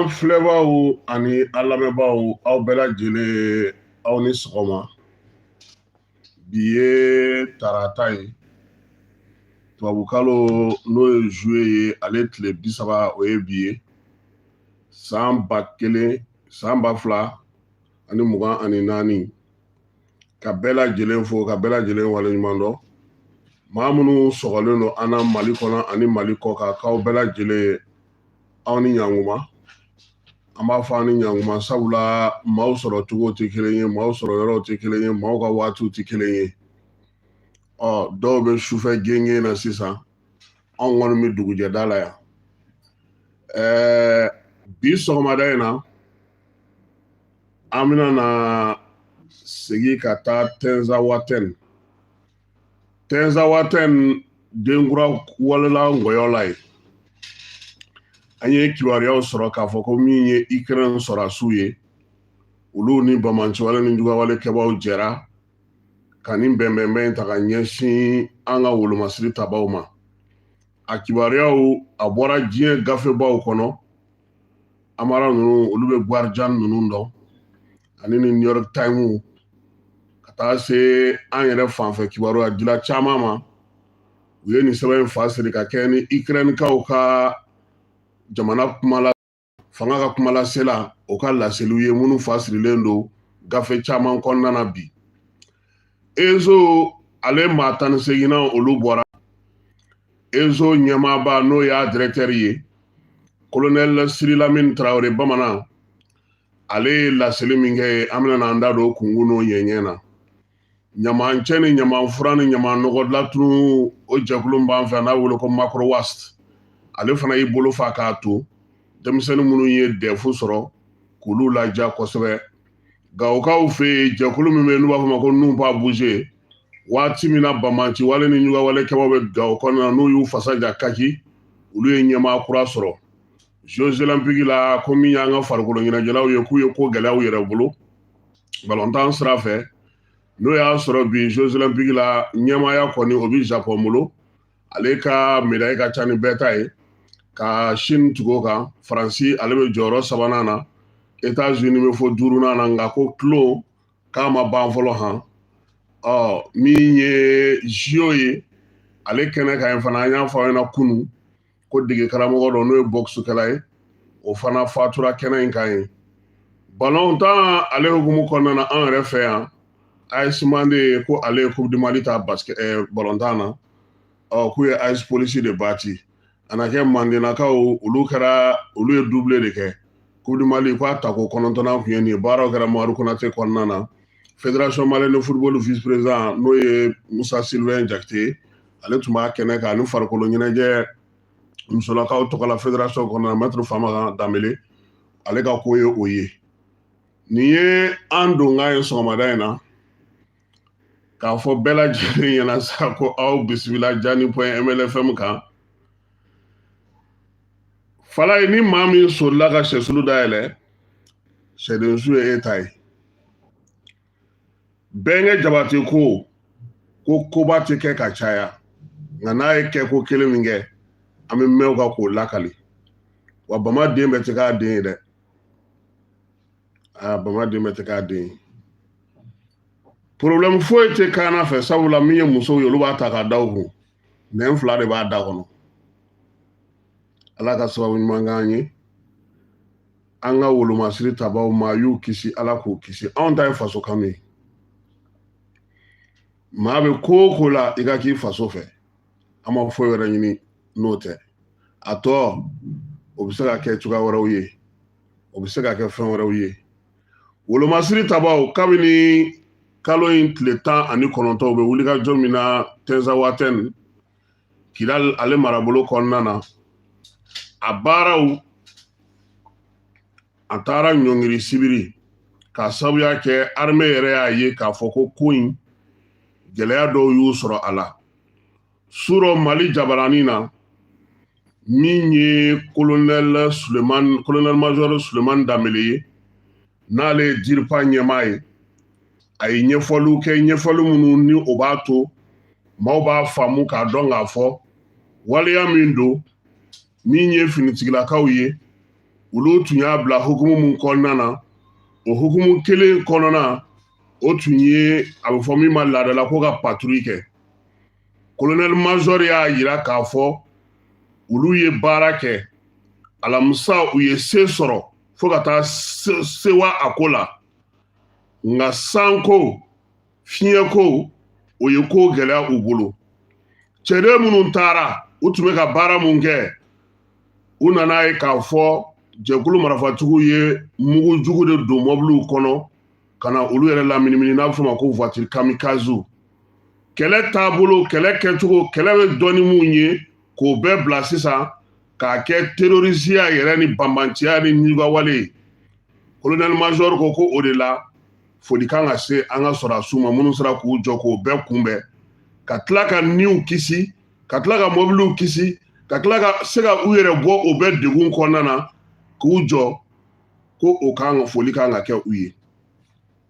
An filɛbaaw ani an lamɛnbaaw aw bɛɛ lajɛlen aw ni sɔgɔma. Bi ye tarata ye. Tubabukalo n'o ye juillet ye ale tile 30 o ye bi ye. San 2024 ka bɛɛ lajɛlen fo ka bɛɛ lajɛlen waleɲuman dɔn. Maa minnu sɔgɔlen don an na Mali kɔnɔ ani Mali kɔ kan k'aw bɛɛ lajɛlen aw ni ɲankuma. An b'a fɔ ani ɲankuma sabula maaw sɔrɔ cogo tɛ kelen ye, maaw sɔrɔ yɔrɔw tɛ kelen ye, maaw ka waatiw tɛ kelen ye. Dɔw bɛ sufɛ genge na sisan, anw kɔni bɛ dugujɛda la yan. Bi sɔgɔmada in na an bɛna na segin ka taa Tɛnza Watɛni. Tɛnza Watɛni denkura walela ngɔyɔ la ye. An ye kibaruyaw sɔrɔ k'a fɔ ko min ye Ukraine sɔrɔdasiw ye, olu ni bamanciwale ni jugawale kɛbaaw jɛra ka nin bɛnbɛnbɛn in ta ka ɲɛsin an ka wolomasiri tabaw ma. A kibaruyaw a bɔra diɲɛ gafebaw kɔnɔ. Amara ninnu olu bɛ Guardian ninnu dɔn ani ni New York Times ka taa se an yɛrɛ fanfɛ kibaruya dila caman ma. U ye nin sɛbɛn in fa siri ka kɛ ni Ukrainekaw ka jamana kumala fanga ka kumalasela o ka laseliw ye minnu fa sirilen don gafe caman kɔnɔna na bi. EZO ale maa 18 olu bɔra. EZO ɲɛmaaba n'o y'a directeur ye, colonel Siri Lamini Traoré bamanan, ale ye laseli min kɛ an bɛna an da don o kungun n'o ɲɛɲɛ na. Ɲamancɛ ni ɲamanfura ni ɲamanɔgɔ dilatunu o jɛkulu b'an fɛ n'a wele ko Macro Wast. Ale fana y'i bolo fa k'a to denmisɛnnin minnu ye dɛfu sɔrɔ k'olu laja kosɛbɛ. Gawokaw fɛ yen jɛkulu min bɛ yen n'u b'a fɔ ma ko nous pas bouger, waati min na bamanciwale ni ɲugawale kɛbaaw bɛ Gawo kɔnɔna na n'u y'u fasa ja kaki, olu ye ɲɛmaa kura sɔrɔ. Jeux olympiques la ko min y'an ka farikolo ɲɛnajɛlaw ye k'u ye ko gɛlɛyaw yɛrɛ bolo ballontan sira fɛ, n'o y'a sɔrɔ bi Jeux olympiques la ɲɛmaaya kɔni o bɛ Japon bolo. Ale ka médaille ka ca ni bɛɛ ta ye. Ka Chine tugu o kan, Faransi ale bɛ jɔyɔrɔ 3nan na, États-Unis bɛ fɔ 5nan na, nka ko kilo k'a ma ban fɔlɔ han. Min ye JO ye, ale kɛnɛ kan yen fana an y'a fɔ aw ɲɛna kunun ko dege karamɔgɔ dɔ n'o ye boxukɛla ye, o fana fatura kɛnɛ in kan yen. Ballontan ale hukumu kɔnɔna na an yɛrɛ fɛ yan, AS Mande ko ale ye Coupe du Mali ta ballontan na, k'u ye AS Police de bati. A na kɛ Mandenakaw olu ye doublé de kɛ. Coupe du Mali k'a ta ko 9nan tun ye nin ye, baaraw kɛra Mamadu Konate kɔnɔna na. Fédération malienne de football vice-président n'o ye Musa Sylvain Jakite, ale tun b'a kɛnɛ kan ani farikolo ɲɛnajɛ musolakaw tɔgɔla fédération kɔnɔna na Maître Famara Dambele, ale ka ko ye o ye. Nin ye an donkan ye sɔgɔmada in na k'a fɔ bɛɛ lajɛlen ɲɛna sa ko aw bisimila Jani.MLFM kan. Fala ye ni maa min solila ka sɛsulu dayɛlɛ, sɛdensu ye e ta ye. Bɛnkɛ Jabate ko koba tɛ kɛ ka caya, nka n'a ye kɛ ko kelen min kɛ, an bɛ mɛn o kan k'o lakali. Wa Bama den bɛɛ tɛ k'a den ye dɛ. Bama den bɛɛ tɛ k'a den ye. Problème foyi tɛ kaana fɛ sabula min ye musow ye olu b'a ta k'a da u kun. Nɛn 2 de b'a da kɔnɔ. Ala ka sababu ɲuman k'an ye. An ka wolomasiri tabaw maa y'u kisi, Ala k'u kisi. Anw ta ye faso kanu ye. Maa bɛ ko o ko la i ka k'i faso fɛ. An ma foyi wɛrɛ ɲini n'o tɛ. A tɔ o bɛ se ka kɛ cogoya wɛrɛw ye. O bɛ se ka kɛ fɛn wɛrɛw ye. Wolomasiri tabaw kabini kalo in tile 19 u bɛ wulikajɔ min na Tɛnza Watɛni, Kidal ale marabolo kɔnɔna na, a baaraw a taara ɲɔngiri sibiri k'a sabuya kɛ armée yɛrɛ y'a ye k'a fɔ ko in gɛlɛya dɔw y'u sɔrɔ a la. Surɔ Mali jabaranin na min ye colonel major Sulemani Dambele ye, n'ale ye DIRPA ɲɛmaa ye, a ye ɲɛfɔliw kɛ, ɲɛfɔli minnu ni o b'a to maaw b'a faamu k'a dɔn k'a fɔ waleya min don min ye finitigilakaw ye olu tun y'a bila hukumu mun kɔnɔna na o hukumu kelen kɔnɔna o tun ye a bɛ fɔ min ma laadala ko ka patrouille kɛ colonel major y'a yira k'a fɔ olu ye baara kɛ alamisa u ye se sɔrɔ fo ka taa sewa a ko la nka sanko fiɲɛko o ye ko gɛlɛya u bolo cɛden minnu taara u tun bɛ ka baara mun kɛ u nana ye k'a fɔ jɛkulu marafatigiw ye mugu jugu de don mɔbiliw kɔnɔ ka na olu yɛrɛ laminimini n'a bɛ fɔ ma ko voiture kamikaze kɛlɛ taabolo kɛlɛ kɛcogo kɛlɛ bɛ dɔɔni mun ye k'o bɛɛ bila sisan k'a kɛ terrorisiya yɛrɛ ni banbantiya ni ɲugawale colonel major ko o de la foli kan ka se an ka sɔrɔdasiw ma minnu sera k'u jɔ k'o bɛɛ kunbɛn ka tila ka niw kisi ka tila ka mɔbiliw kisi ka tila ka se ka u yɛrɛ bɔ o bɛɛ degun kɔnɔna na k'u jɔ ko o kan foli kan ka kɛ u ye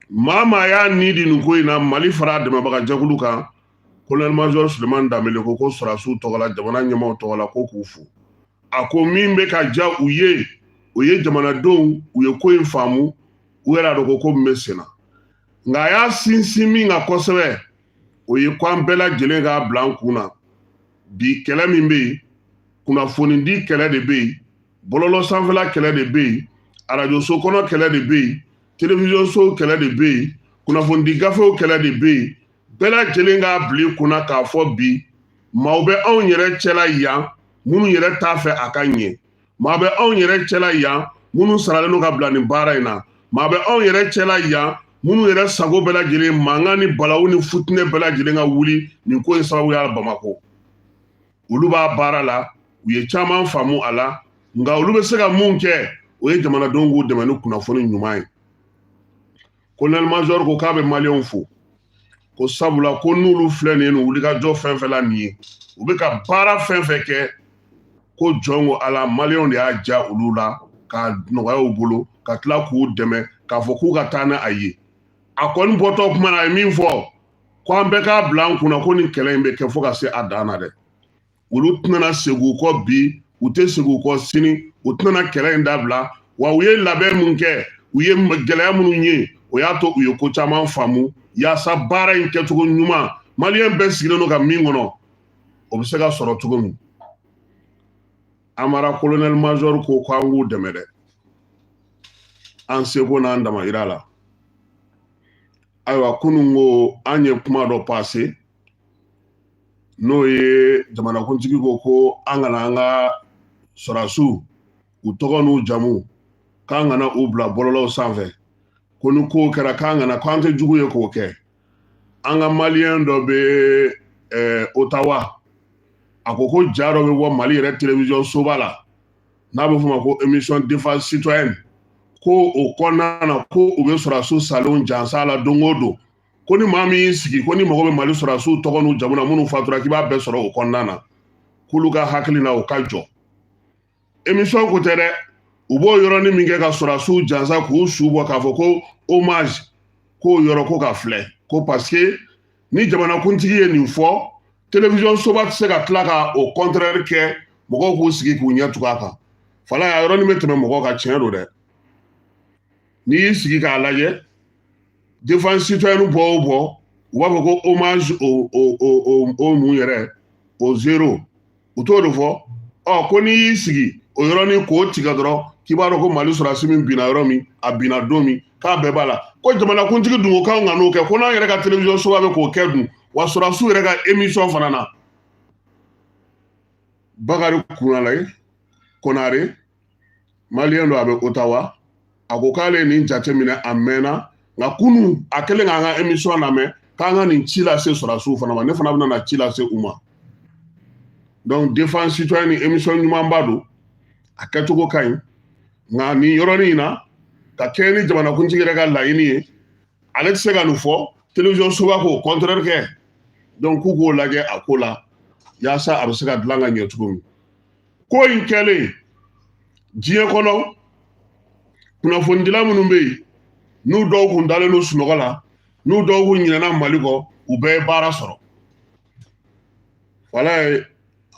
maa maa y'a ni di nin ko in na Mali fara dɛmɛbaga jɛkulu kan colonel major Sulemani Danbele ko sɔrɔdasiw tɔgɔ la jamana ɲɛmaaw tɔgɔ la ko k'u fo a ko min bɛ ka ja u ye o ye jamanadenw u ye ko in faamu u yɛrɛ a dɔn ko min bɛ sen na nka a y'a sinsin min kan kosɛbɛ o ye ko an bɛɛ lajɛlen k'a bila an kun na bi kɛlɛ min bɛ yen kunnafonidi kɛlɛ de bɛ yen bɔlɔlɔ sanfɛla kɛlɛ de bɛ yen arajoso kɔnɔ kɛlɛ de bɛ yen télévision kɛlɛ de bɛ yen kunnafonidi gafew kɛlɛ de bɛ yen bɛɛ lajɛlen k'a bila i kunna k'a fɔ bi maaw bɛ anw yɛrɛ cɛla yan minnu yɛrɛ t'a fɛ a ka ɲɛ maa bɛ anw yɛrɛ cɛla yan minnu saralen don ka bila nin baara in na maa bɛ anw yɛrɛ cɛla yan minnu yɛrɛ sago bɛɛ lajɛlen mankan ni balawu ni futinɛ bɛɛ lajɛlen ka wuli nin ko in sababuya la Bamako olu b'a baara la u ye caman faamu a la nka olu bɛ se ka mun kɛ o ye jamanadenw k'u dɛmɛ ni kunnafoni ɲuman ye colonel major ko k'a bɛ maliyɛnw fo ko sabula ko n'olu filɛ nin ye nin wulikajɔ fɛn fɛn la nin ye u bɛ ka baara fɛn fɛn kɛ ko jɔn ko ala maliyɛnw de y'a ja olu la ka nɔgɔya u bolo ka tila k'u dɛmɛ k'a fɔ k'u ka taa ni a ye a kɔni bɔtɔ kuma na a ye min fɔ ko an bɛɛ k'a bila an kunna ko nin kɛlɛ in bɛ kɛ fo ka se a dan na dɛ olu tɛna segin u kɔ bi u tɛ segin u kɔ sini u tɛna kɛlɛ in dabila wa u ye labɛn mun kɛ u ye gɛlɛya minnu ye o y'a to u ye ko caman faamu yaasa baara in kɛcogo ɲuman maliyɛn bɛɛ sigilen don ka min kɔnɔ o bɛ se ka sɔrɔ cogo min amara colonel major ko k'an k'u dɛmɛ dɛ an seko n'an damayira la ayiwa kunun ko an ye kuma dɔ paase n'o ye jamanakuntigi ko an kana an ka sɔrɔdasiw u tɔgɔ n'u jamu k'an kana u bila bɔlɔlɔw sanfɛ ko ni kow kɛra k'an tɛ jugu ye k'o kɛ an ka maliyɛn dɔ bɛ Ottawa a ko ja dɔ bɛ bɔ Mali yɛrɛ télévision soba la n'a bɛ f'o ma ko émission défense citoyenne ko o kɔnɔna na ko u bɛ sɔrɔdasiw salenw jansa la don o don ko ni maa min y'i sigi ko ni mago bɛ Mali sɔrɔdasiw tɔgɔ n'u jamu na minnu fatura k'i b'a bɛɛ sɔrɔ o kɔnɔna na k'olu ka hakili na o ka jɔ émission ko tɛ dɛ u b'o yɔrɔnin min kɛ ka sɔrɔdasiw jansa k'u su bɔ k'a fɔ ko hommage k'o yɔrɔ ko ka filɛ ko parce que ni jamanakuntigi ye nin fɔ télévision soba tɛ se ka tila ka o contraire kɛ mɔgɔw k'u sigi k'u ɲɛ tugu a kan fala a yɔrɔnin bɛ tɛmɛ mɔgɔw kan tiɲɛ don dɛ n'i y'i sigi k'a lajɛ défense citoyenne bɔ o bɔ u b'a fɔ ko hommage o mun yɛrɛ o zéro u t'o de fɔ ko n'i y'i sigi o yɔrɔnin k'o tigɛ dɔrɔn k'i b'a dɔn ko Mali sɔrɔdasi min binna yɔrɔ min a binna don min k'a bɛɛ b'a la ko jamanakuntigi dun ko k'an ka n'o kɛ ko n'an yɛrɛ ka télévision soba bɛ k'o kɛ dun wa sɔrɔdasiw yɛrɛ ka émission fana na Bakari Kunale Konare maliyɛn dɔ a bɛ Ottawa a ko k'ale ye nin jate minɛ a mɛnna nka kunun a kɛlen k'an ka émission lamɛn k'an ka nin ci lase sɔrɔdasiw fana ma ne fana bɛna na ci lase u ma donc défense citoyenne ni émission ɲumanba don a kɛcogo ka ɲi nka nin yɔrɔnin in na ka kɛ ni jamanakuntigi yɛrɛ ka laɲini ye ale tɛ se ka nin fɔ télévision soba k'o contraire kɛ donc k'u k'o lajɛ a ko la yaasa a bɛ se ka dilan ka ɲɛ cogo min ko in kɛlen diɲɛ kɔnɔ kunnafonidila minnu bɛ yen n'u dɔw kun dalen don sunɔgɔ la n'u dɔw kun ɲinɛna Mali kɔ u bɛɛ ye baara sɔrɔ wala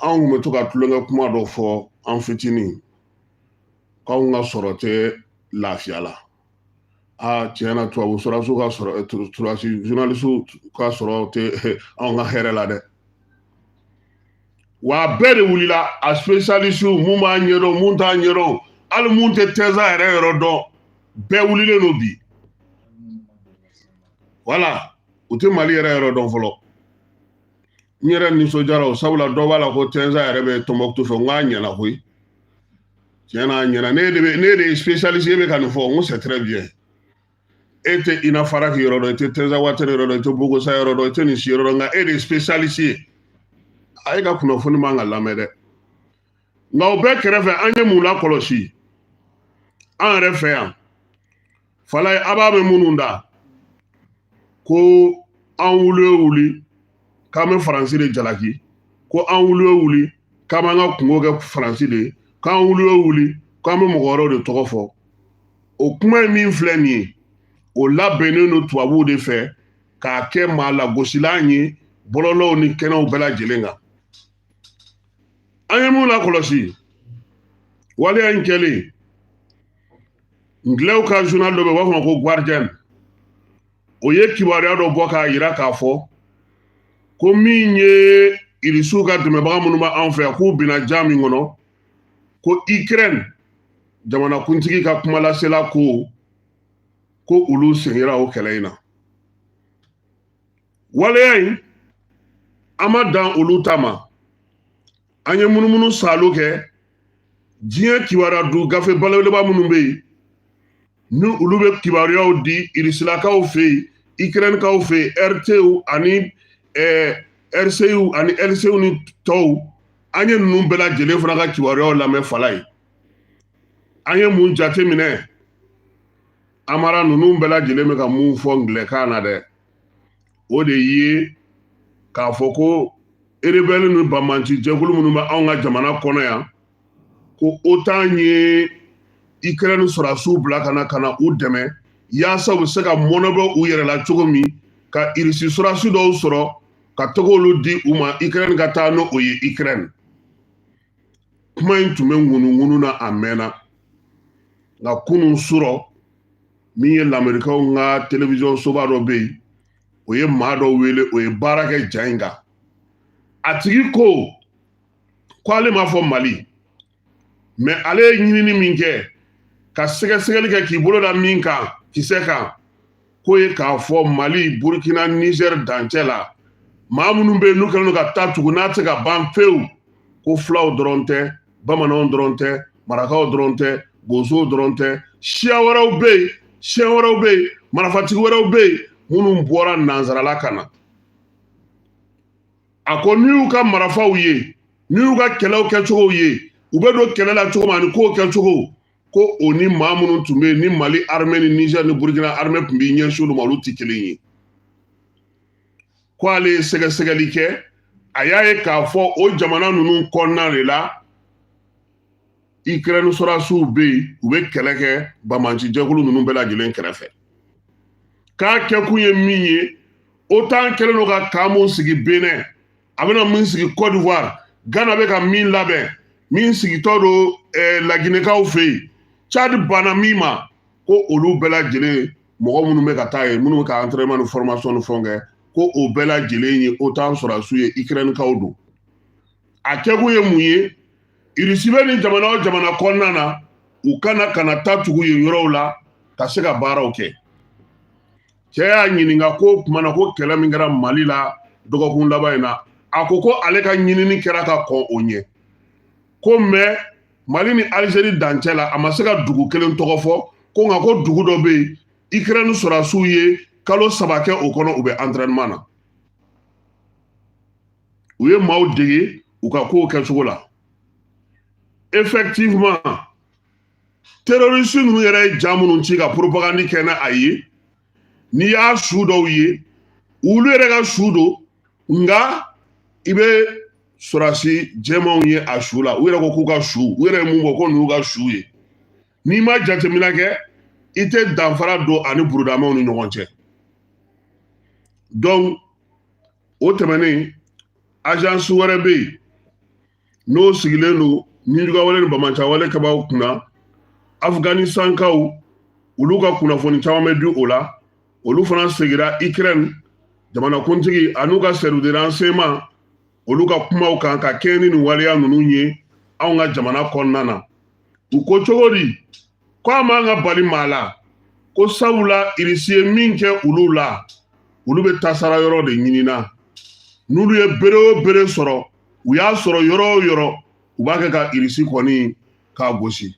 anw kun bɛ to ka tulonkɛ kuma dɔ fɔ an fitinin k'anw ka sɔrɔ tɛ lafiya la tiɲɛ na tubabu sɔrɔsiw ka sɔrɔ journaliste ka sɔrɔ tɛ anw ka hɛrɛ la dɛ wa a bɛɛ de wulila a spécialiste mun b'a ɲɛdɔn mun t'a ɲɛdɔn hali mun tɛ tɛza yɛrɛ yɔrɔ dɔn bɛɛ wulilen don bi voilà u tɛ Mali yɛrɛ yɔrɔ dɔn fɔlɔ n yɛrɛ nisɔndiyara o sabula dɔ b'a la ko tɛza yɛrɛ bɛ Tɔnbɔkutu fɛ n k'a ɲɛna koyi tiɲɛ na a ɲɛna ne de ye spécialiste e bɛ ka nin fɔ n ko c'est très bien e tɛ Ina Faraki yɔrɔ dɔn i tɛ Tɛnza Watɛni yɔrɔ dɔn i tɛ Bogosa yɔrɔ dɔn i tɛ nin si yɔrɔ dɔn nka e de ye spécialiste ye a ye ka kunnafoni man ka lamɛn dɛ nka o bɛɛ kɛrɛfɛ an ye mun lakɔlɔsi an yɛrɛ fɛ yan fala ye a b'a bɛ minnu da ko an wuli o wuli k'an bɛ Faransi de jalaki ko an wuli o wuli k'an b'an ka kungo kɛ Faransi de ye k'an wuli o wuli k'an bɛ mɔgɔ wɛrɛw de tɔgɔ fɔ o kuma in min filɛ nin ye o labɛnnen don tubabuw de fɛ k'a kɛ maa lagosilan ye bɔlɔlɔw ni kɛnɛw bɛɛ lajɛlen kan an ye mun lakɔlɔsi waleya in kɛlen Ngilɛw ka journal dɔ bɛ yen u b'a fɔ ma ko Guardian o ye kibaruya dɔ bɔ k'a jira k'a fɔ ko min ye irisiw ka dɛmɛbaga minnu b'an fɛ yan k'u binna ja min kɔnɔ ko Ukraine jamanakuntigi ka kumalasela ko olu seginna o kɛlɛ in na waleya in an ma dan olu ta ma an ye munumunu salo kɛ diɲɛ kibaruya du gafe balabeleba minnu bɛ yen ni olu bɛ kibaruyaw di irisilakaw fɛ yen Ukrainekaw fɛ yen RTU ani RCU ani LCU ni tɔw an ye ninnu bɛɛ lajɛlen fana ka kibaruyaw lamɛn fala ye an ye mun jate minɛ Amara ninnu bɛɛ lajɛlen bɛ ka mun fɔ Ngilɛkan na dɛ o de ye k'a fɔ ko rebelle ni banbanci jɛkulu minnu bɛ anw ka jamana kɔnɔ yan ko OTAN ye Ukraine sɔrɔdasiw bila ka na u dɛmɛ yaasa u bɛ se ka mɔnɔbɔ u yɛrɛ la cogo min ka irisi sɔrɔdasi dɔw sɔrɔ ka tɔgɔ olu di u ma Ukraine ka taa n'o ye Ukraine kuma in tun bɛ ŋunuŋunu na a mɛnna nka kunun surɔ min ye lamɛrikaw ka télévision soba dɔ bɛ yen o ye maa dɔ wele o ye baara kɛ ja in kan a tigi ko ale ma fɔ Mali mais ale ye ɲinini min kɛ ka sɛgɛsɛgɛli kɛ k'i bolo da min kan kisɛ kan k'o ye k'a fɔ Mali Burkina Niger dancɛ la maa minnu bɛ yen n'u kɛlen don ka taa tugun n'a tɛ se ka ban pewu ko fulaw dɔrɔn tɛ bamananw dɔrɔn tɛ marakaw dɔrɔn tɛ bozow dɔrɔn tɛ siya wɛrɛw bɛ yen marifatigi wɛrɛw bɛ yen minnu bɔra nansarala ka na a ko n'i y'u ka marifaw ye n'i y'u ka kɛlɛw kɛcogow ye u bɛ don kɛlɛ la cogo min ani kow kɛcogo ko o ni maa minnu tun bɛ yen ni Mali armée ni Niger ni Burkina armée tun bɛ ɲɛsin olu ma olu tɛ kelen ye ko ale ye sɛgɛsɛgɛli kɛ a y'a ye k'a fɔ o jamana ninnu kɔnɔna de la Ukraine sɔrɔdasiw bɛ yen u bɛ kɛlɛ kɛ banbanci jɛkulu ninnu bɛɛ lajɛlen kɛrɛfɛ k'a kɛkun ye min ye OTAN kɛlen don ka camp mun sigi Benin a bɛna min sigi Côte d'Ivoire Ghana bɛ ka min labɛn min sigitɔ don Laginɛkaw fɛ yen Tchad banna min ma ko olu bɛɛ lajɛlen mɔgɔ minnu bɛ ka taa yen minnu bɛ ka entraînement ni formation ni fɛnw kɛ ko o bɛɛ lajɛlen ye OTAN sɔrɔdasiw ye Ukrainekaw don a kɛkun ye mun ye irisi bɛ ni jamana o jamana kɔnɔna na u kana taa tugu yen yɔrɔw la ka se ka baaraw kɛ cɛ y'a ɲininka ko tuma na ko kɛlɛ min kɛra Mali la dɔgɔkun laban in na a ko ale ka ɲinini kɛra ka kɔn o ɲɛ ko mais Mali ni Algérie dancɛ la a ma se ka dugu kelen tɔgɔ fɔ ko nka ko dugu dɔ bɛ yen Ukraine sɔrɔdasiw ye kalo 3 kɛ o kɔnɔ u bɛ entraînement na u ye maaw dege u ka kow kɛcogo la effectivement terroriste ninnu yɛrɛ ye ja minnu ci ka propagande kɛ n'a ye n'i y'a su dɔw ye olu yɛrɛ ka su don nka i bɛ sɔrɔdasi jɛmanw ye a su la u yɛrɛ ko k'u ka su u yɛrɛ ye mun fɔ ko ninnu ka su ye n'i ma jateminɛ kɛ i tɛ danfara don ani burudamaw ni ɲɔgɔn cɛ donc o tɛmɛnen agence wɛrɛ bɛ yen n'o sigilen don Ɲijuguwale ni Bamancɛ wale kabaw kunna Afghanistan kaw olu ka kunnafoni caman bɛ di o la olu fana segira Ukraine jamana kuntigi anu ka service de renseignement olu ka kumaw kan ka kɛ ni waleya ninnu ye anw ka jamana kɔnɔna na u ko cogo di ko an m'an ka bali maa la ko sabula irisi ye min kɛ olu la olu bɛ tasara yɔrɔ de ɲinina n'olu ye bere o bere sɔrɔ u y'a sɔrɔ yɔrɔ o yɔrɔ u b'a kɛ ka irisi kɔni k'a gosi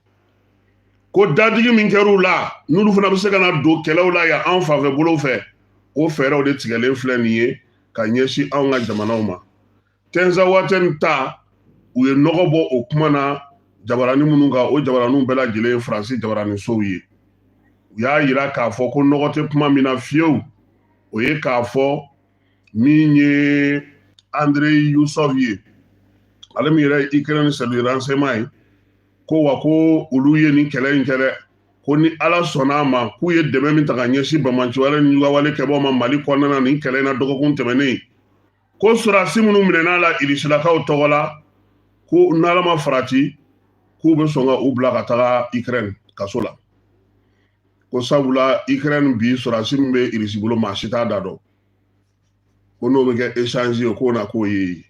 ko dadigi min kɛr'u la n'olu fana bɛ se ka na don kɛlɛw la yan anw fanfɛ bolo fɛ o fɛɛrɛw de tigɛlen filɛ nin ye ka ɲɛsin anw ka jamanaw ma Tenza Waten ta u ye nɔgɔ bɔ o kuma na jabarani minnu kan o jabaraniw bɛɛ lajɛlen ye Faransi jabaranisow ye u y'a yira k'a fɔ ko nɔgɔ tɛ kuma min na fiyewu o ye k'a fɔ min ye Andrei Yusov ye ale min yɛrɛ ye Ukraine service de renseignement ye ko wa ko olu ye nin kɛlɛ in kɛ dɛ ko ni Ala sɔnn'a ma k'u ye dɛmɛ min ta ka ɲɛsin bamanciwale ni wale kɛbaaw ma Mali kɔnɔna na nin kɛlɛ in na dɔgɔkun tɛmɛnen ko sɔrɔdasi minnu minɛn'a la Irisilakaw tɔgɔ la ko n'Ala ma farati k'u bɛ sɔn ka u bila ka taga Ukraine kaso la ko sabula Ukraine bi sɔrɔdasi min bɛ Irisi bolo maa si t'a da dɔn ko n'o bɛ kɛ échange ye k'o na k'o ye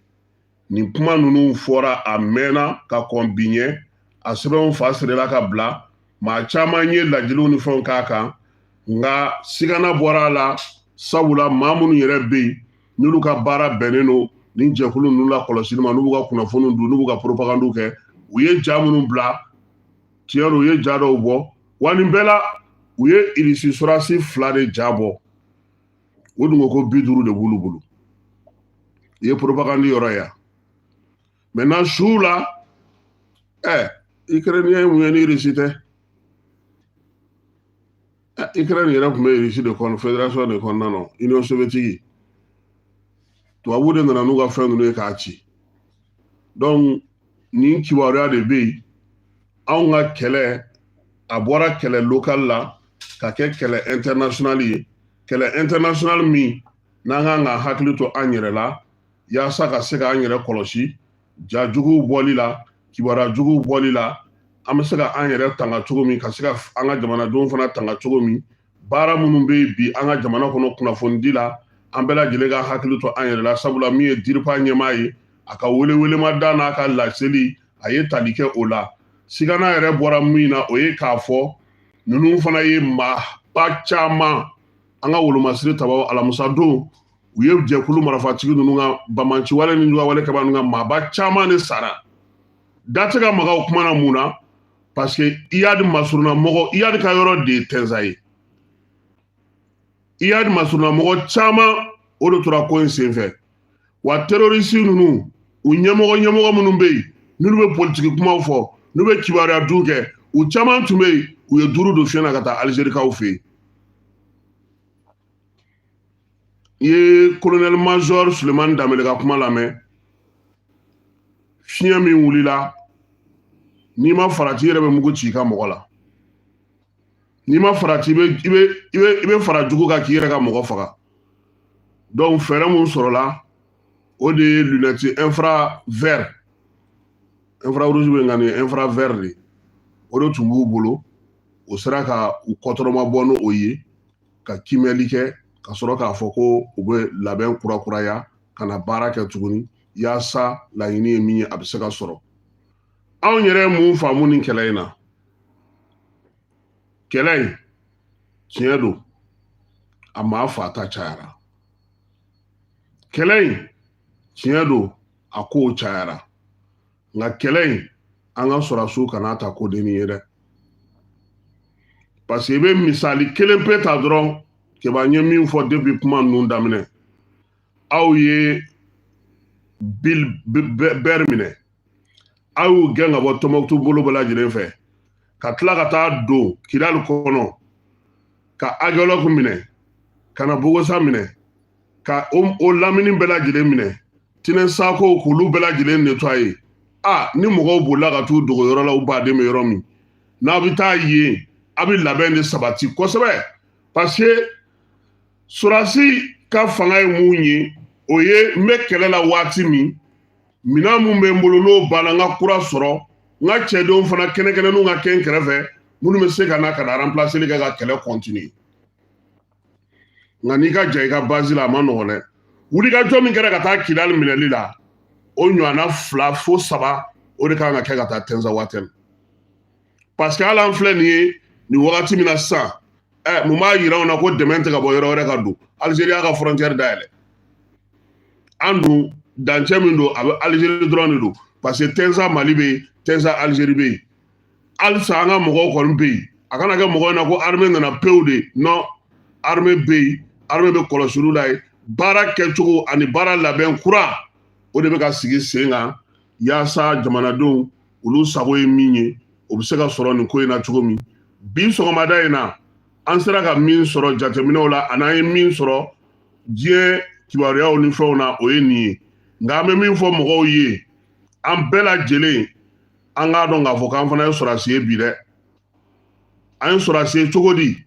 nin kuma ninnu fɔra a mɛnna ka kɔn bi ɲɛ a sɛbɛnw fa sirila ka bila maa caman ye lajiliw ni fɛnw k'a kan nka sigana bɔra a la sabula maa minnu yɛrɛ bɛ yen n'olu ka baara bɛnnen don nin jɛkulu ninnu la kɔlɔsili ma n'u b'u ka kunnafoniw dun n'u b'u ka propagandiw kɛ u ye ja minnu bila tiɲɛ don u ye ja dɔw bɔ wa nin bɛɛ la u ye Irisi sɔrɔdasi 2 de ja bɔ o dun ko 50 de b'olu bolo i ye propagande yɔrɔ ye maintenant su la Ukrainien mun ye ni Irisi tɛ Ukraine yɛrɛ tun bɛ Irisi de kɔnɔ fédération de kɔnɔna na Union soviétique tubabuw de nana n'u ka fɛn ninnu ye k'a ci donc nin kibaruya de bɛ yen anw ka kɛlɛ a bɔra kɛlɛ local la ka kɛ kɛlɛ international ye kɛlɛ international min n'an kan ka hakili to an yɛrɛ la yaasa ka se k'an yɛrɛ kɔlɔsi ja juguw bɔli la kibaruya juguw bɔli la an bɛ se ka an yɛrɛ tanga cogo min ka se ka an ka jamanadenw fana tanga cogo min baara minnu bɛ yen bi an ka jamana kɔnɔ kunnafonidi la an bɛɛ lajɛlen ka hakili to an yɛrɛ la sabula min ye DIRPA ɲɛmaa ye a ka welewelema da n'a ka laseli a ye tali kɛ o la sigana yɛrɛ bɔra min na o ye k'a fɔ ninnu fana ye maaba caman an ka wolomasiri tabaw alamisa don u ye jɛkulu marifatigi ninnu ka bamanciwale ni wale kɛbaaw ninnu ka maaba caman de sara da tɛ ka maga o kuma na mun na parce que Iyad Masuruna mɔgɔ Iyad ka yɔrɔ de ye Tenza ye Iyad Masuruna mɔgɔ caman o de tora ko in senfɛ wa terroriste ninnu u ɲɛmɔgɔ minnu bɛ yen n'olu bɛ politiki kumaw fɔ n'u bɛ kibaruya dun kɛ u caman tun bɛ yen u ye duuru don fiɲɛ na ka taa Alizerikaw fɛ yen i ye colonel major Sulemani Danbele ka kuma lamɛn fiɲɛ min wulila n'i ma farati i yɛrɛ bɛ mugu ci i ka mɔgɔ la n'i ma farati i bɛ fara jugu kan k'i yɛrɛ ka mɔgɔ faga donc fɛɛrɛ mun sɔrɔla o de ye lunette infravert infrarouge bɛ nka nin infravert de o de tun b'u bolo o sera ka u kɔtɔrɔma bɔ n'o ye ka kimɛli kɛ ka sɔrɔ k'a fɔ ko u bɛ labɛn kurakuraya ka na baara kɛ tuguni yaasa laɲini ye min ye a bɛ se ka sɔrɔ anw yɛrɛ ye mun faamu nin kɛlɛ in na kɛlɛ in tiɲɛ don a maa fata cayara kɛlɛ in tiɲɛ don a kow cayara nka kɛlɛ in an ka sɔrɔdasiw kana ta ko dennin ye dɛ parce que i bɛ misali kelen pe ta dɔrɔn kɛba n ye min fɔ depuis kuma ninnu daminɛ aw ye Bɛri minɛ aw y'u gɛn ka bɔ Tɔnbɔkutu bolo bɛɛ lajɛlen fɛ ka tila ka taa don Kidali kɔnɔ ka agɛlɔgu minɛ ka na Bogosa minɛ ka o lamini bɛɛ lajɛlen minɛ Tinɛ Sako k'olu bɛɛ lajɛlen nettoyer ni mɔgɔw bolila ka t'u dogo yɔrɔ la u baden bɛ yɔrɔ min n'a bɛ taa yen a bɛ labɛn de sabati kosɛbɛ parce que sɔrɔdasi ka fanga ye mun ye o ye n bɛ kɛlɛ la waati min minɛn mun bɛ n bolo n'o banna n ka kura sɔrɔ n ka cɛdenw fana kɛnɛkɛnɛninw ka kɛ n kɛrɛfɛ minnu bɛ se ka na ka na remplacer kɛ ka kɛlɛ continuer nka n'i ka ja i ka base la a ma nɔgɔn dɛ wulikajɔ min kɛra ka taa Kidali minɛli la o ɲɔgɔnna 2 fo 3 o de kan ka kɛ ka taa Tenza Waten parce que hali an filɛ nin ye nin wagati min na sisan mun b'a yira anw na ko dɛmɛ tɛ ka bɔ yɔrɔ wɛrɛ ka don Algérie y'a ka frontière dayɛlɛ an dun dancɛ min don a bɛ Algérie dɔrɔn de don parce que Tenza Mali bɛ yen Tenza Algérie bɛ yen halisa an ka mɔgɔw kɔni bɛ yen a kana kɛ mɔgɔw ɲɛna ko armée nana pewu de non armée bɛ yen armée bɛ kɔlɔsiliw la yen baara kɛcogo ani baara labɛn kura o de bɛ ka sigi sen kan yaasa jamanadenw olu sago ye min ye o bɛ se ka sɔrɔ nin ko in na cogo min bi sɔgɔmada in na an sera ka min sɔrɔ jateminɛw la ani an ye min sɔrɔ diɲɛ kibaruyaw ni fɛnw na o ye nin ye nka an bɛ min fɔ mɔgɔw ye an bɛɛ lajɛlen an k'a dɔn k'a fɔ k'an fana ye sɔrɔdasi ye bi dɛ an ye sɔrɔdasi ye cogo di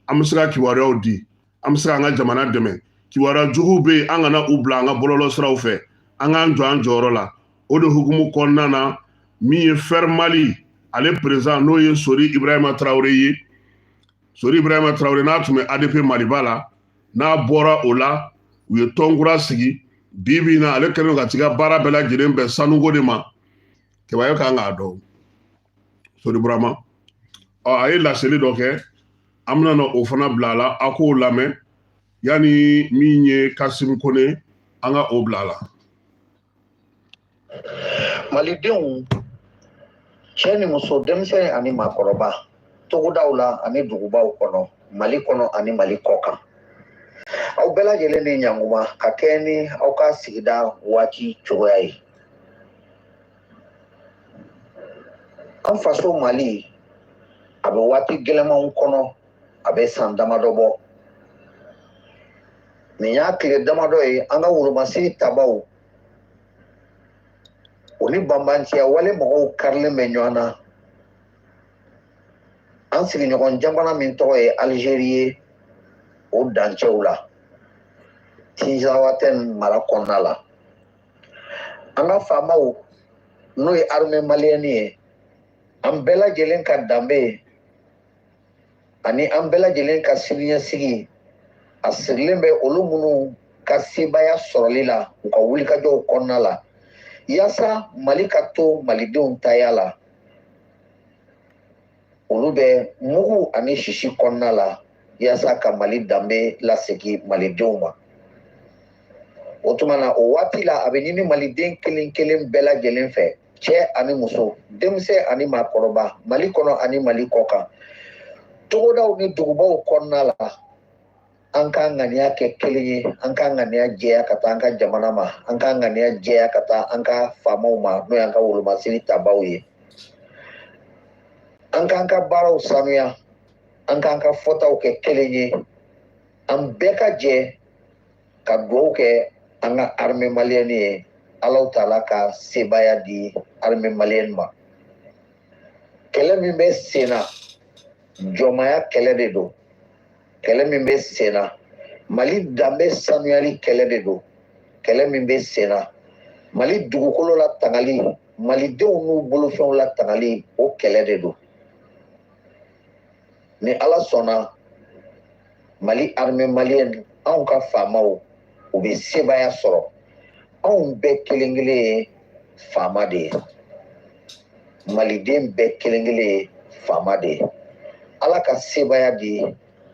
an bɛ se ka kibaruyaw di an bɛ se ka an ka jamana dɛmɛ kibaruya juguw bɛ yen an kana u bila an ka bɔlɔlɔsiraw fɛ an k'an jɔ an jɔyɔrɔ la o de hukumu kɔnɔna na min ye Fer Mali ale président n'o ye Sori Ibrahima Traoré ye Sori Ibrahima Traoré n'a tun bɛ ADP Maliba la n'a bɔra o la u ye tɔnkura sigi bi bi in na ale kɛlen ka t'i ka baara bɛɛ lajɛlen bɛn sanuko de ma kebaye kan k'a dɔn Sori Burama a ye laseli dɔ kɛ an bɛna na o fana bila a la a k'o lamɛn yani min ye Kasim Kone an ka o bila a la Malidenw cɛ ni muso denmisɛn ani maakɔrɔba togodaw la ani dugubaw kɔnɔ Mali kɔnɔ ani Mali kɔkan aw bɛɛ lajɛlen ni ɲankuma ka kɛ ni aw ka sigida waati cogoya ye an faso Mali a bɛ waati gɛlɛmanw kɔnɔ a bɛ san damadɔ bɔ nin y'a tile damadɔ ye an ka wolomasiri tabaw o ni banbantiya wale mɔgɔw karilen bɛ ɲɔgɔn na an sigiɲɔgɔn jamana min tɔgɔ ye Algérie ye o dancɛw la Tenza Waten mara kɔnɔna la an ka faamaw n'o ye armée malienne ye an bɛɛ lajɛlen ka danbe ani an bɛɛ lajɛlen ka siniɲɛsigi a sirilen bɛ olu minnu ka sebaya sɔrɔli la u ka wulikajɔw kɔnɔna la yaasa Mali ka to malidenw taya la olu bɛ mugu ani sisi kɔnɔna la yaasa ka Mali danbe lasegi malidenw ma o tuma na o waati la a bɛ ɲini maliden kelen kelen bɛɛ lajɛlen fɛ cɛ ani muso denmisɛn ani maakɔrɔba Mali kɔnɔ ani Mali kɔkan togodaw ni dugubaw kɔnɔna la an ka ŋaniya kɛ kelen ye an ka ŋaniya jɛya ka taa an ka jamana ma an ka ŋaniya jɛya ka taa an ka faamaw ma n'o y'an ka wolomasiri tabaw ye an k'an ka baaraw sanuya an k'an ka fɔtaw kɛ kelen ye an bɛɛ ka jɛ ka dugawu kɛ an ka armée malienne ye Alahu Taala ka sebaya di armée malienne ma kɛlɛ min bɛ sen na jɔnmaya kɛlɛ de don kɛlɛ min bɛ sen na Mali danbe sanuyali kɛlɛ de don kɛlɛ min bɛ sen na Mali dugukolo la tangali malidenw n'u bolofɛnw la tangali o kɛlɛ de don ni Ala sɔnna Mali armée malienne anw ka faamaw u bɛ sebaya sɔrɔ anw bɛɛ kelen kelen ye faama de ye maliden bɛɛ kelen kelen ye faama de ye Ala ka sebaya di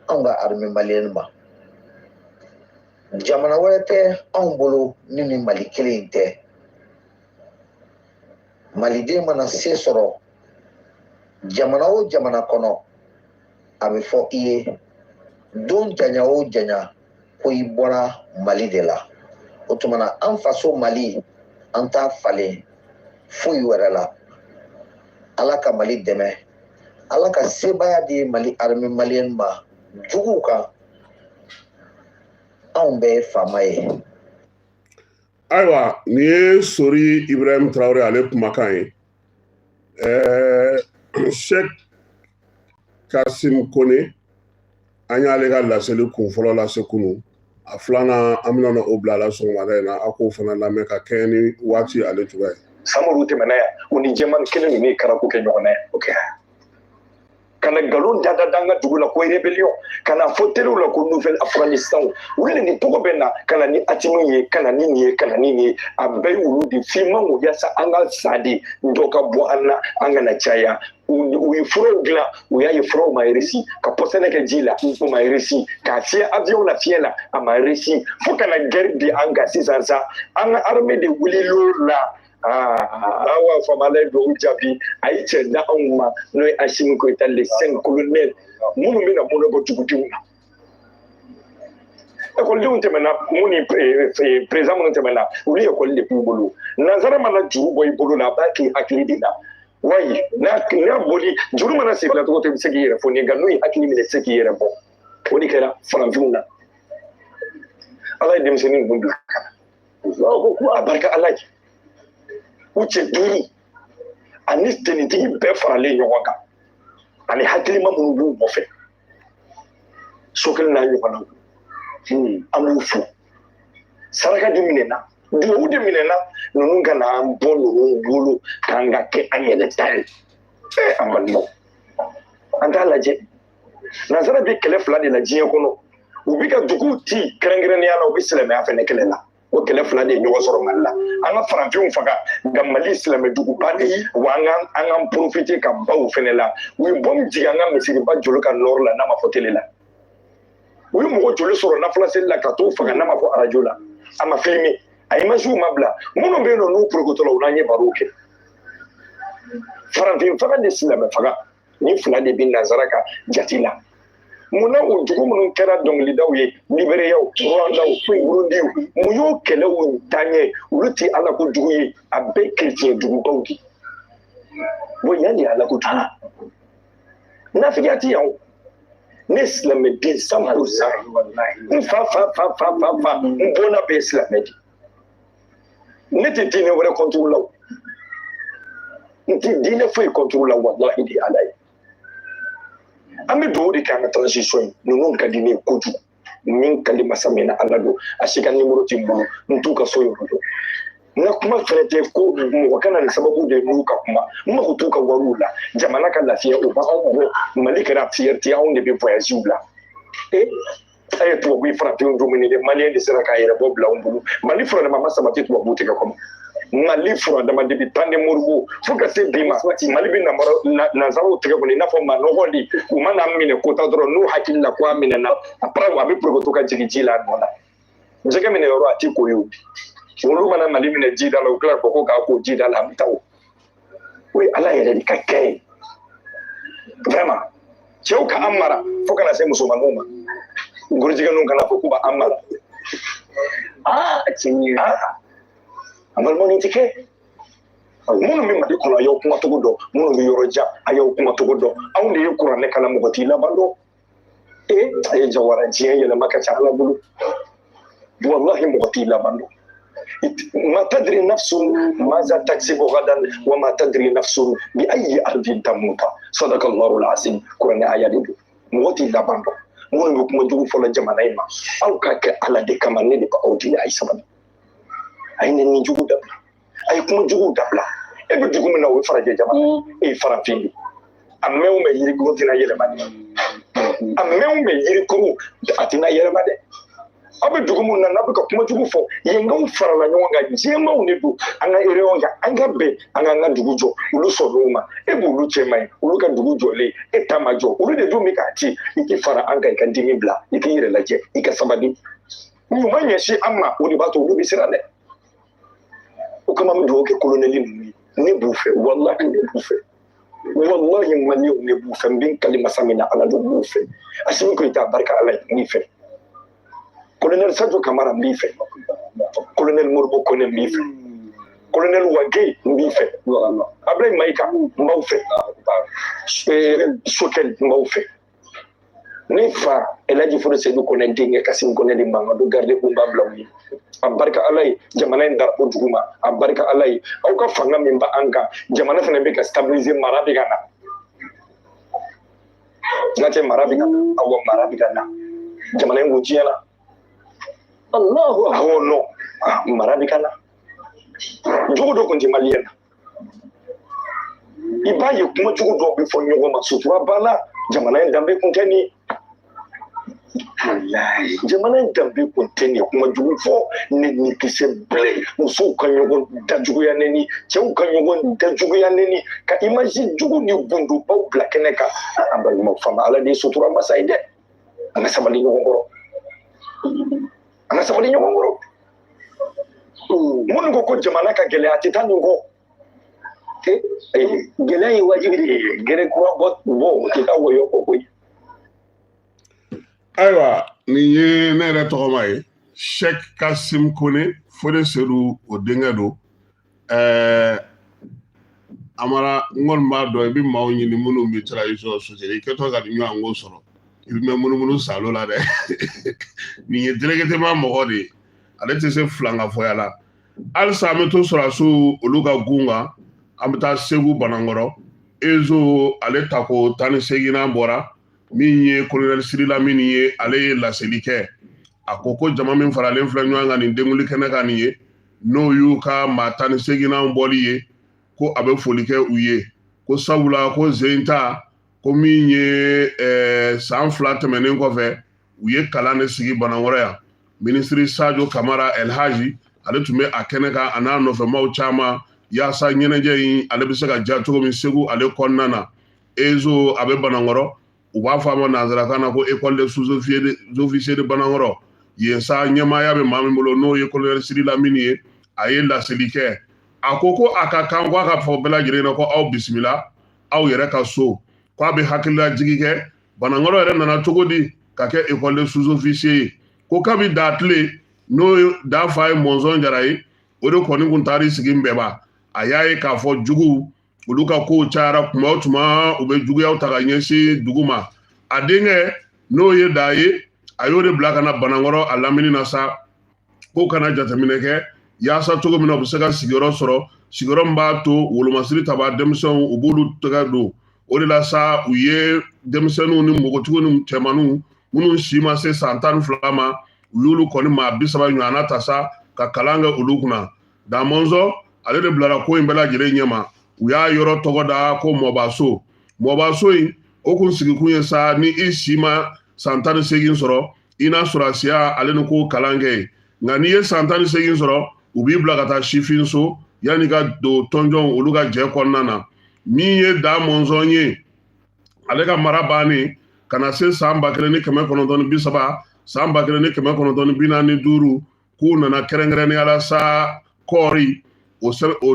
anw ka armée malienne ma jamana wɛrɛ tɛ anw bolo ni nin Mali kelen in tɛ maliden mana se sɔrɔ jamana o jamana kɔnɔ a bɛ fɔ i ye don janya o janya ko i bɔra Mali de la o tuma na an faso Mali an t'a falen foyi wɛrɛ la Ala ka Mali dɛmɛ Ala ka sebaya di Mali armée malienne ma juguw kan anw bɛɛ ye faama ye ayiwa nin ye Sori Ibrahima Traoré ale kumakan ye Sheikh Kasim Kone an y'ale ka laseli kun fɔlɔ lase kunu a filanan an bɛna na o bila la sɔgɔmada in na a k'o fana lamɛn ka kɛɲɛ ni waati ale cogoya ye Samuru tɛmɛna yan u ni jɛman kelen ninnu ye karako kɛ ɲɔgɔn na o kɛ kana galon dada danga dugula ko rebellion kana fotelu la ko nouvelle Afghanistan wule ni togo bena kana ni atimi ye kana ni abay wulu di fima mo yasa anga sadi ndoka bo anna anga na chaya u furo gla u ya furo ma irisi ka posene ke jila ko ma irisi ka fie avion na fie la ama irisi fo kana guerre di anga sisansa anga armée de wuli la awa famale do jabi aiche da umma no ashim ko italle sen colonel munu mina munu go tukutu école de temena muni président mon temena uli école de bolo nazara mana juru boy bolo na baki akili dina wayi na boli juru mana se la to segi yere foni ga no akili mi segi yere bo woni kala franjuna Allah dem senin bundu kana Allahu barka Allah uche duri ani teniti be farale ɲɔgɔn kan ani hakilima minnu b'u nɔfɛ sokɛli n'a ɲɔgɔn na an b'u fo saraka de minɛna duwawu de minɛna ninnu ka na an bɔ ninnu bolo k'an ka kɛ an yɛrɛ ta ye an balimaw an t'a lajɛ nansara bɛ kɛlɛ fila de la diɲɛ kɔnɔ u bɛ ka duguw ci kɛrɛnkɛrɛnnenya la u bɛ silamɛya fɛnɛ kɛlɛ la o kɛlɛ fila de ye ɲɔgɔn sɔrɔ Mali la an ka farafinw faga nka Mali silamɛ duguba de wa an ka profiter ka baw fɛnɛ la u ye bɔmu jigin an ka misiriba joli ka nord la n'a ma fɔ télé la u ye mɔgɔ joli sɔrɔ nafɔlaseli la ka t'o faga n'a ma fɔ radio la a ma filmer a images ma bila minnu bɛ yen nɔ n'u porokotɔla u n'an ye barow kɛ farafin faga de silamɛ faga ni fila de bɛ nanzara ka jate la munna o dugu minnu kɛra dɔnkilidaw ye libéreyaw rwandaw burundiw mun y'o kɛlɛw taɲɛ olu tɛ ala ko jugu ye a bɛɛ chrétien dugubaw de bon yan de ye ala ko jugu nafigiya tɛ yan o ne silamɛden 100% n fa n bɔnna bɛɛ ye silamɛ de ne tɛ diinɛ wɛrɛ contre la o n tɛ diinɛ foyi contre la walahi de ye ala ye an bɛ dugawu de kɛ an ka transition ye ninnu ka di ne ye kojugu min ka di masa min na ala don a si ka nimero tɛ n bolo n t'u ka so yɔrɔ dɔn n ka kuma fɛnɛ tɛ ko mɔgɔ kana nin sababu de n'u ka kuma n mago t'u ka wariw la jamana ka lafiya o b'anw bɔ Mali kɛra fierté anw de bɛ voyage la a ye tubabu ye farafinw dominer dɛ maliyɛn de sera k'a yɛrɛ bɔ bila anw bolo Mali furadama ma sabati tubabuw tɛgɛ kɔnɔ Mali furadama depuis temps de Moribo fo ka se bi ma Mali bɛ nanzaraw tɛgɛ kɔnɔ i n'a fɔ manɔgɔ de u mana minɛ kota dɔrɔn n'u hakili la ko a minɛna après a bɛ porokoto ka jigin ji la a nɔ la jɛgɛ minɛ yɔrɔ a tɛ ko ye o olu mana Mali minɛ ji da la u tila ko k'a ko ji da la a bɛ taa o o ye ala yɛrɛ de ka kɛ ye vraiment cɛw ka an mara fo kana se musomaninw ma ngorojigɛninw kana fɔ k'u b'an mara tiɲɛ ye an balimaw ni tɛ kɛ minnu bɛ Mali kɔnɔ a y'aw kumacogo dɔn minnu bɛ yɔrɔ jan a y'aw kumacogo dɔn anw de ye kuranɛ kalan mɔgɔ t'i laban dɔn a ye jawara diɲɛ yɛlɛma ka ca ala bolo wallahi mɔgɔ t'i laban dɔn ما تدري نفس ماذا تكسب غدا وما تدري نفس بأي أرض تموت صدق الله العظيم قرآن آيات دي موتي لاباندو mun be kuma jugu fɔlɔ jamana in ma aw ka kɛ ala de kama ne de ba aw deli a ye sabali a ye ni jugu dabila a ye kuma jugu dabila e bɛ dugu min na o ye farajɛ jamana e ye farafin de a mɛnw bɛ yirikuru tɛna yɛlɛma dɛ a mɛnw bɛ yirikuru a tɛna yɛlɛma dɛ aw bɛ dugu min na n'a bɛ ka kuma jugu fɔ yenkaw farala ɲɔgɔn kan jɛmanw de don an ka réunion kan an ka bɛn an ka dugu jɔ olu sɔnn'o ma e b'olu cɛ man ɲi olu ka dugu jɔlen e ta ma jɔ olu de dun bɛ k'a ci i k'i fara an kan i ka dimi bila i k'i yɛrɛ lajɛ i ka sabali ɲuman ɲɛsin an ma o de b'a to olu bɛ siran dɛ o kama an bɛ dugawu kɛ kolonɛli ninnu ye ne b'u fɛ walahi ne b'u fɛ wallahi maliyɛnw ne b'u fɛ n bɛ n kali masa min na ala de b'u fɛ Assimi Goïta barika ala ye n fɛ colonel Sadio Camara n b'i fɛ colonel Moribo Kone n b'i fɛ colonel Wage n b'i fɛ Ablaye Maïga n b'aw fɛ Sokel n b'aw fɛ ne fa Elhaji Fode Seydou Kone denkɛ Kassim Kone de mankan don garde kun b'a bila u ye a barika ala ye jamana in dara o dugu ma a barika ala ye aw ka fanga min bɛ an kan jamana fana bɛ ka stabiliser mara bɛ ka na n ka cɛ mara bɛ ka na awɔ mara bɛ ka na jamana in ko diɲɛ na Allahu awɔ non mara bɛ ka na jogo dɔ tun tɛ maliyɛn na i b'a ye kuma jugu dɔw bɛ fɔ ɲɔgɔn ma sutura b'a la jamana in danbe kun tɛ nin wallahi jamana in danbe kun tɛ nin kuma jugu fɔ ni kisɛ bilen musow ka ɲɔgɔn dajuguya neni cɛw ka ɲɔgɔn dajuguya neni ka image jugu ni gundubaw bila kɛnɛ kan an balima fama ala de ye sutura masa ye dɛ an ka sabali ɲɔgɔn kɔrɔ an ka sabali ɲɔgɔn kɔrɔ minnu ko jamana ka gɛlɛya a tɛ taa nin kɔ gɛlɛya ye wajibi de ye gɛrɛ kura bɔ o tɛ taa wɔyɔ kɔ koyi ayiwa nin ye ne yɛrɛ tɔgɔma ye Sheikh Kasim Kone Fode Seydou o denkɛ don Amara n kɔni b'a dɔn i bɛ maaw ɲini minnu bɛ tradition société i kɛtɔ ka nin ɲɔgɔn ko sɔrɔ i bɛ mɛn munumunu salo la dɛ nin ye délégué-tema mɔgɔ de ye ale tɛ se filankafɔya la halisa an bɛ to sɔrɔsiw olu ka gun kan an bɛ taa Segu Banangɔrɔ Ezo ale tako 18 bɔra min ye colonel Siri Lamini ye ale ye laseli kɛ a ko jama min faralen filɛ ɲɔgɔn kan nin denguli kɛnɛ kan nin ye n'o y'u ka maa 18 bɔli ye ko a bɛ foli kɛ u ye ko sabula ko Zeyinta ko min ye san 2 tɛmɛnen kɔfɛ u ye kalan de sigi Banangɔrɔ yan ministre Sadio Kamara El Haji ale tun bɛ a kɛnɛ kan a n'a nɔfɛmaw caman yaasa ɲɛnajɛ in ale bɛ se ka ja cogo min Segu ale kɔnɔna na Ezo a bɛ Banangɔrɔ u b'a fɔ a ma nanzarakan na ko école des sous-officiers de Banangɔrɔ yen sa ɲɛmaaya bɛ maa min bolo n'o ye colonel Siri Lamini ye a ye laseli kɛ a ko a ka kan ko a ka fɔ bɛɛ lajɛlen na ko aw bisimila aw yɛrɛ ka so ko a bɛ hakilila jigi kɛ Banangɔrɔ yɛrɛ nana cogo di ka kɛ école des sous-officiers ye ko kabi da tile n'o ye da fa ye Mɔnzɔn Jara ye o de kɔni kun taar'i sigi Mbɛba a y'a ye k'a fɔ jugu olu ka kow cayara tuma o tuma u bɛ juguyaw ta ka ɲɛsin dugu ma a denkɛ n'o ye da ye a y'o de bila ka na Banangɔrɔ a lamini na sa ko kana jateminɛ kɛ yaasa cogo min na u bɛ se ka sigiyɔrɔ sɔrɔ sigiyɔrɔ min b'a to wolomasiri taba denmisɛnw u b'olu tɛgɛ don o de la sa u ye denmisɛnninw ni npogotigiw ni cɛmanninw minnu si ma se san 12 ma u y'olu kɔni maa 30 ɲɔgɔnna ta sa ka kalan kɛ olu kunna Da Mɔnzɔn ale de bilara ko in bɛɛ lajɛlen ɲɛma u y'a yɔrɔ tɔgɔ da ko Mɔbaso Mɔbaso in o kun sigikun ye sa ni i si ma san 18 sɔrɔ i na sɔrɔsiya ale ni ko kalan kɛ nka n'i ye san 18 sɔrɔ u b'i bila ka taa sifinso yanni ka don tɔnjɔnw olu ka jɛ kɔnɔna na min ye Da Mɔnzɔn ye ale ka mara bannen ka na se san 1930 san 1945 k'u nana kɛrɛnkɛrɛnnenya la sa kɔɔri o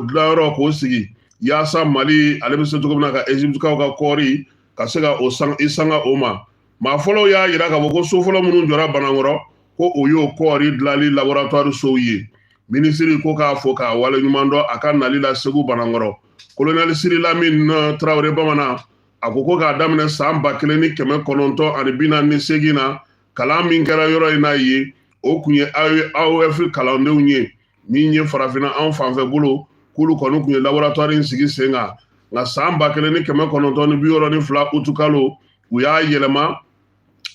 dilayɔrɔ k'o sigi yaasa Mali ale bɛ se cogo min na ka Egyptekaw ka kɔɔri ka se ka i sanga o ma maa fɔlɔw y'a yira k'a fɔ ko so fɔlɔ minnu jɔra Banangɔrɔ ko o y'o kɔɔri dilali laboratoire sow ye minisiri ko k'a fɔ k'a waleɲuman dɔn a ka nali la Segu Banangɔrɔ colonel Siri Lamini Traoré Bamanan a ko k'a daminɛ san 1948 na kalan min kɛra yɔrɔ in na ye o kun ye AOF kalandenw ye min ye farafinna anw fanfɛ bolo k'olu kɔni kun ye laboratoire in sigi sen kan nka san 1962 utu kalo u y'a yɛlɛma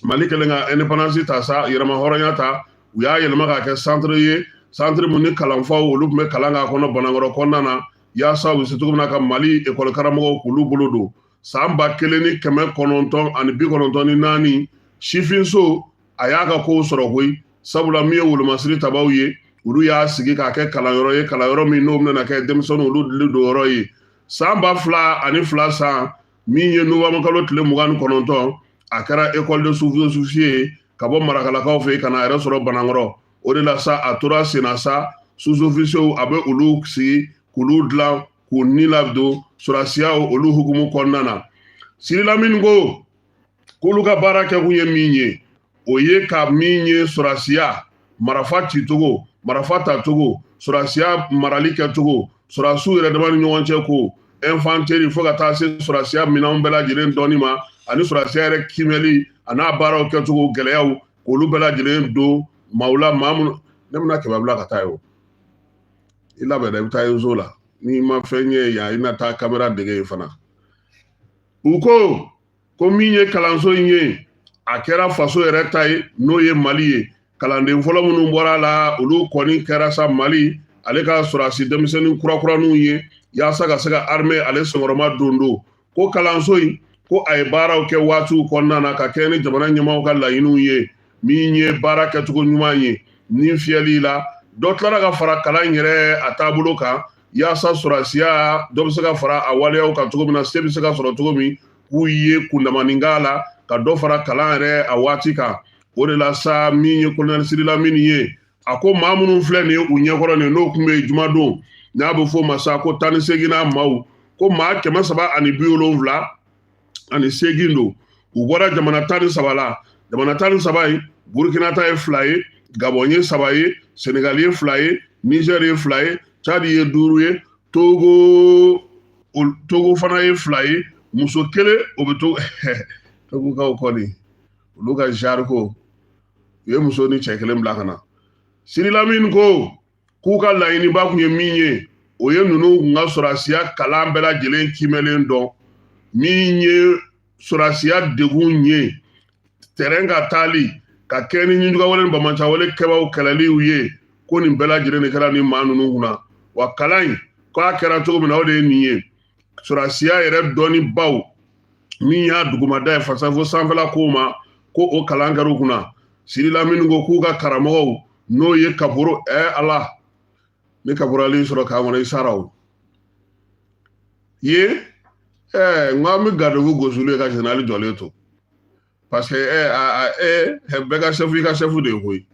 Mali kɛlen ka indépendance ta sa yɛrɛma hɔrɔnya ta u y'a yɛlɛma k'a kɛ centre ye centre min ni kalanfaw olu tun bɛ kalan k'a kɔnɔ Banangɔrɔ kɔnɔna na yaasa u bɛ se cogo min na ka Mali école karamɔgɔw k'olu bolo don san 1994 sifinso a y'a ka kow sɔrɔ koyi sabula min ye wolomasiri tabaw ye olu y'a sigi k'a kɛ kalanyɔrɔ ye kalanyɔrɔ min n'o bɛna kɛ denmisɛnninw olu dili don yɔrɔ ye san 2002 san min ye novembre kalo tile 29 a kɛra école de sous-officiers ye ka bɔ Marakalakaw fɛ ka na yɛrɛ sɔrɔ Banangɔrɔ o de la sa a tora sen na sa sous-officiers a bɛ olu sigi k'olu dilan k'u ni ladon sɔrɔsiyaw olu hukumu kɔnɔna na Siri Lamini ko k'olu ka baara kɛkun ye min ye o ye ka min ye sɔrɔsiya marafa cicogo marafa tacogo sɔrɔsiya marali kɛcogo sɔrɔsiw yɛrɛ dama ni ɲɔgɔn cɛ ko infanteri fo ka taa se sɔrɔsiya minɛnw bɛɛ lajɛlen dɔnni ma ani sɔrɔsiya yɛrɛ kimɛli a n'a baaraw kɛcogo gɛlɛyaw k'olu bɛɛ lajɛlen don maaw la maa minnu ne bɛna kɛmɛ bila ka taa ye o i labɛn dɛ i bɛ taa Ezo la n'i ma fɛn ye yan i na taa kamera dege yen fana u ko min ye kalanso in ye a kɛra faso yɛrɛ ta ye n'o ye Mali ye kalanden fɔlɔ minnu bɔra la olu kɔni kɛra sa Mali ale ka sɔrɔsi denmisɛnnin kurakuraniw ye yaasa ka se ka armée ale senkɔrɔma don ko kalanso in ko ay baaraw kɛ waatiw kɔnɔna na ka kɛ ni jamana ɲɛmaaw ka laɲiniw ye min ye baara kɛcogo ɲuman ye ni fiyɛli la dɔ tilara ka fara kalan yɛrɛ a taabolo kan yaasa sɔrɔsiya dɔ bɛ se ka fara a waleyaw kan cogo min na se bɛ se ka sɔrɔ cogo min k'u ye kundamaninga la ka dɔ fara kalan yɛrɛ a waati kan o de la sa min ye colonel Sirila min ye a ko maa minnu filɛ nin ye u ɲɛkɔrɔ nin n'o tun bɛ jumadon n'a bɛ fɔ o ma sa ko 18 maaw ko maa 370 ani 8 don u bɔra jamana 13 la jamana 13 in Burkina ta ye 2 ye Gabon ye 3 ye Senegal ye 2 ye Niger ye 2 ye Chad ye 5 ye Togo fana ye 2 ye muso kelen o bɛ to Togo kaw kɔni olu ka genre ko u ye muso ni cɛ kelen bila ka na Sirila min ko k'u ka laɲiniba kun ye min ye o ye ninnu kun ka sɔrɔsiya kalan bɛɛ lajɛlen kimɛlen dɔn min ye sɔrɔsiya degun ye terrain ka taali ka kɛ ni ɲijuguwale ni bamacawale kɛbaw kɛlɛliw ye ko nin bɛɛ lajɛlen de kɛra ni maa ninnu kunna wa kalan in k'a kɛra cogo min na o de ye nin ye sɔrɔsiya yɛrɛ dɔnni baw min y'a dugumada ye fasa fo sanfɛla kow ma ko o kalan kɛra u kunna Sirila minnu ko k'u ka karamɔgɔw n'o ye Kaporo Ala ni kaporali sɔrɔ k'an kɔnɔ i sara o ye n ko an bɛ garde-fou gosili ye ka général jɔlen to parce que bɛɛ ka chef i ka chef de ye koyi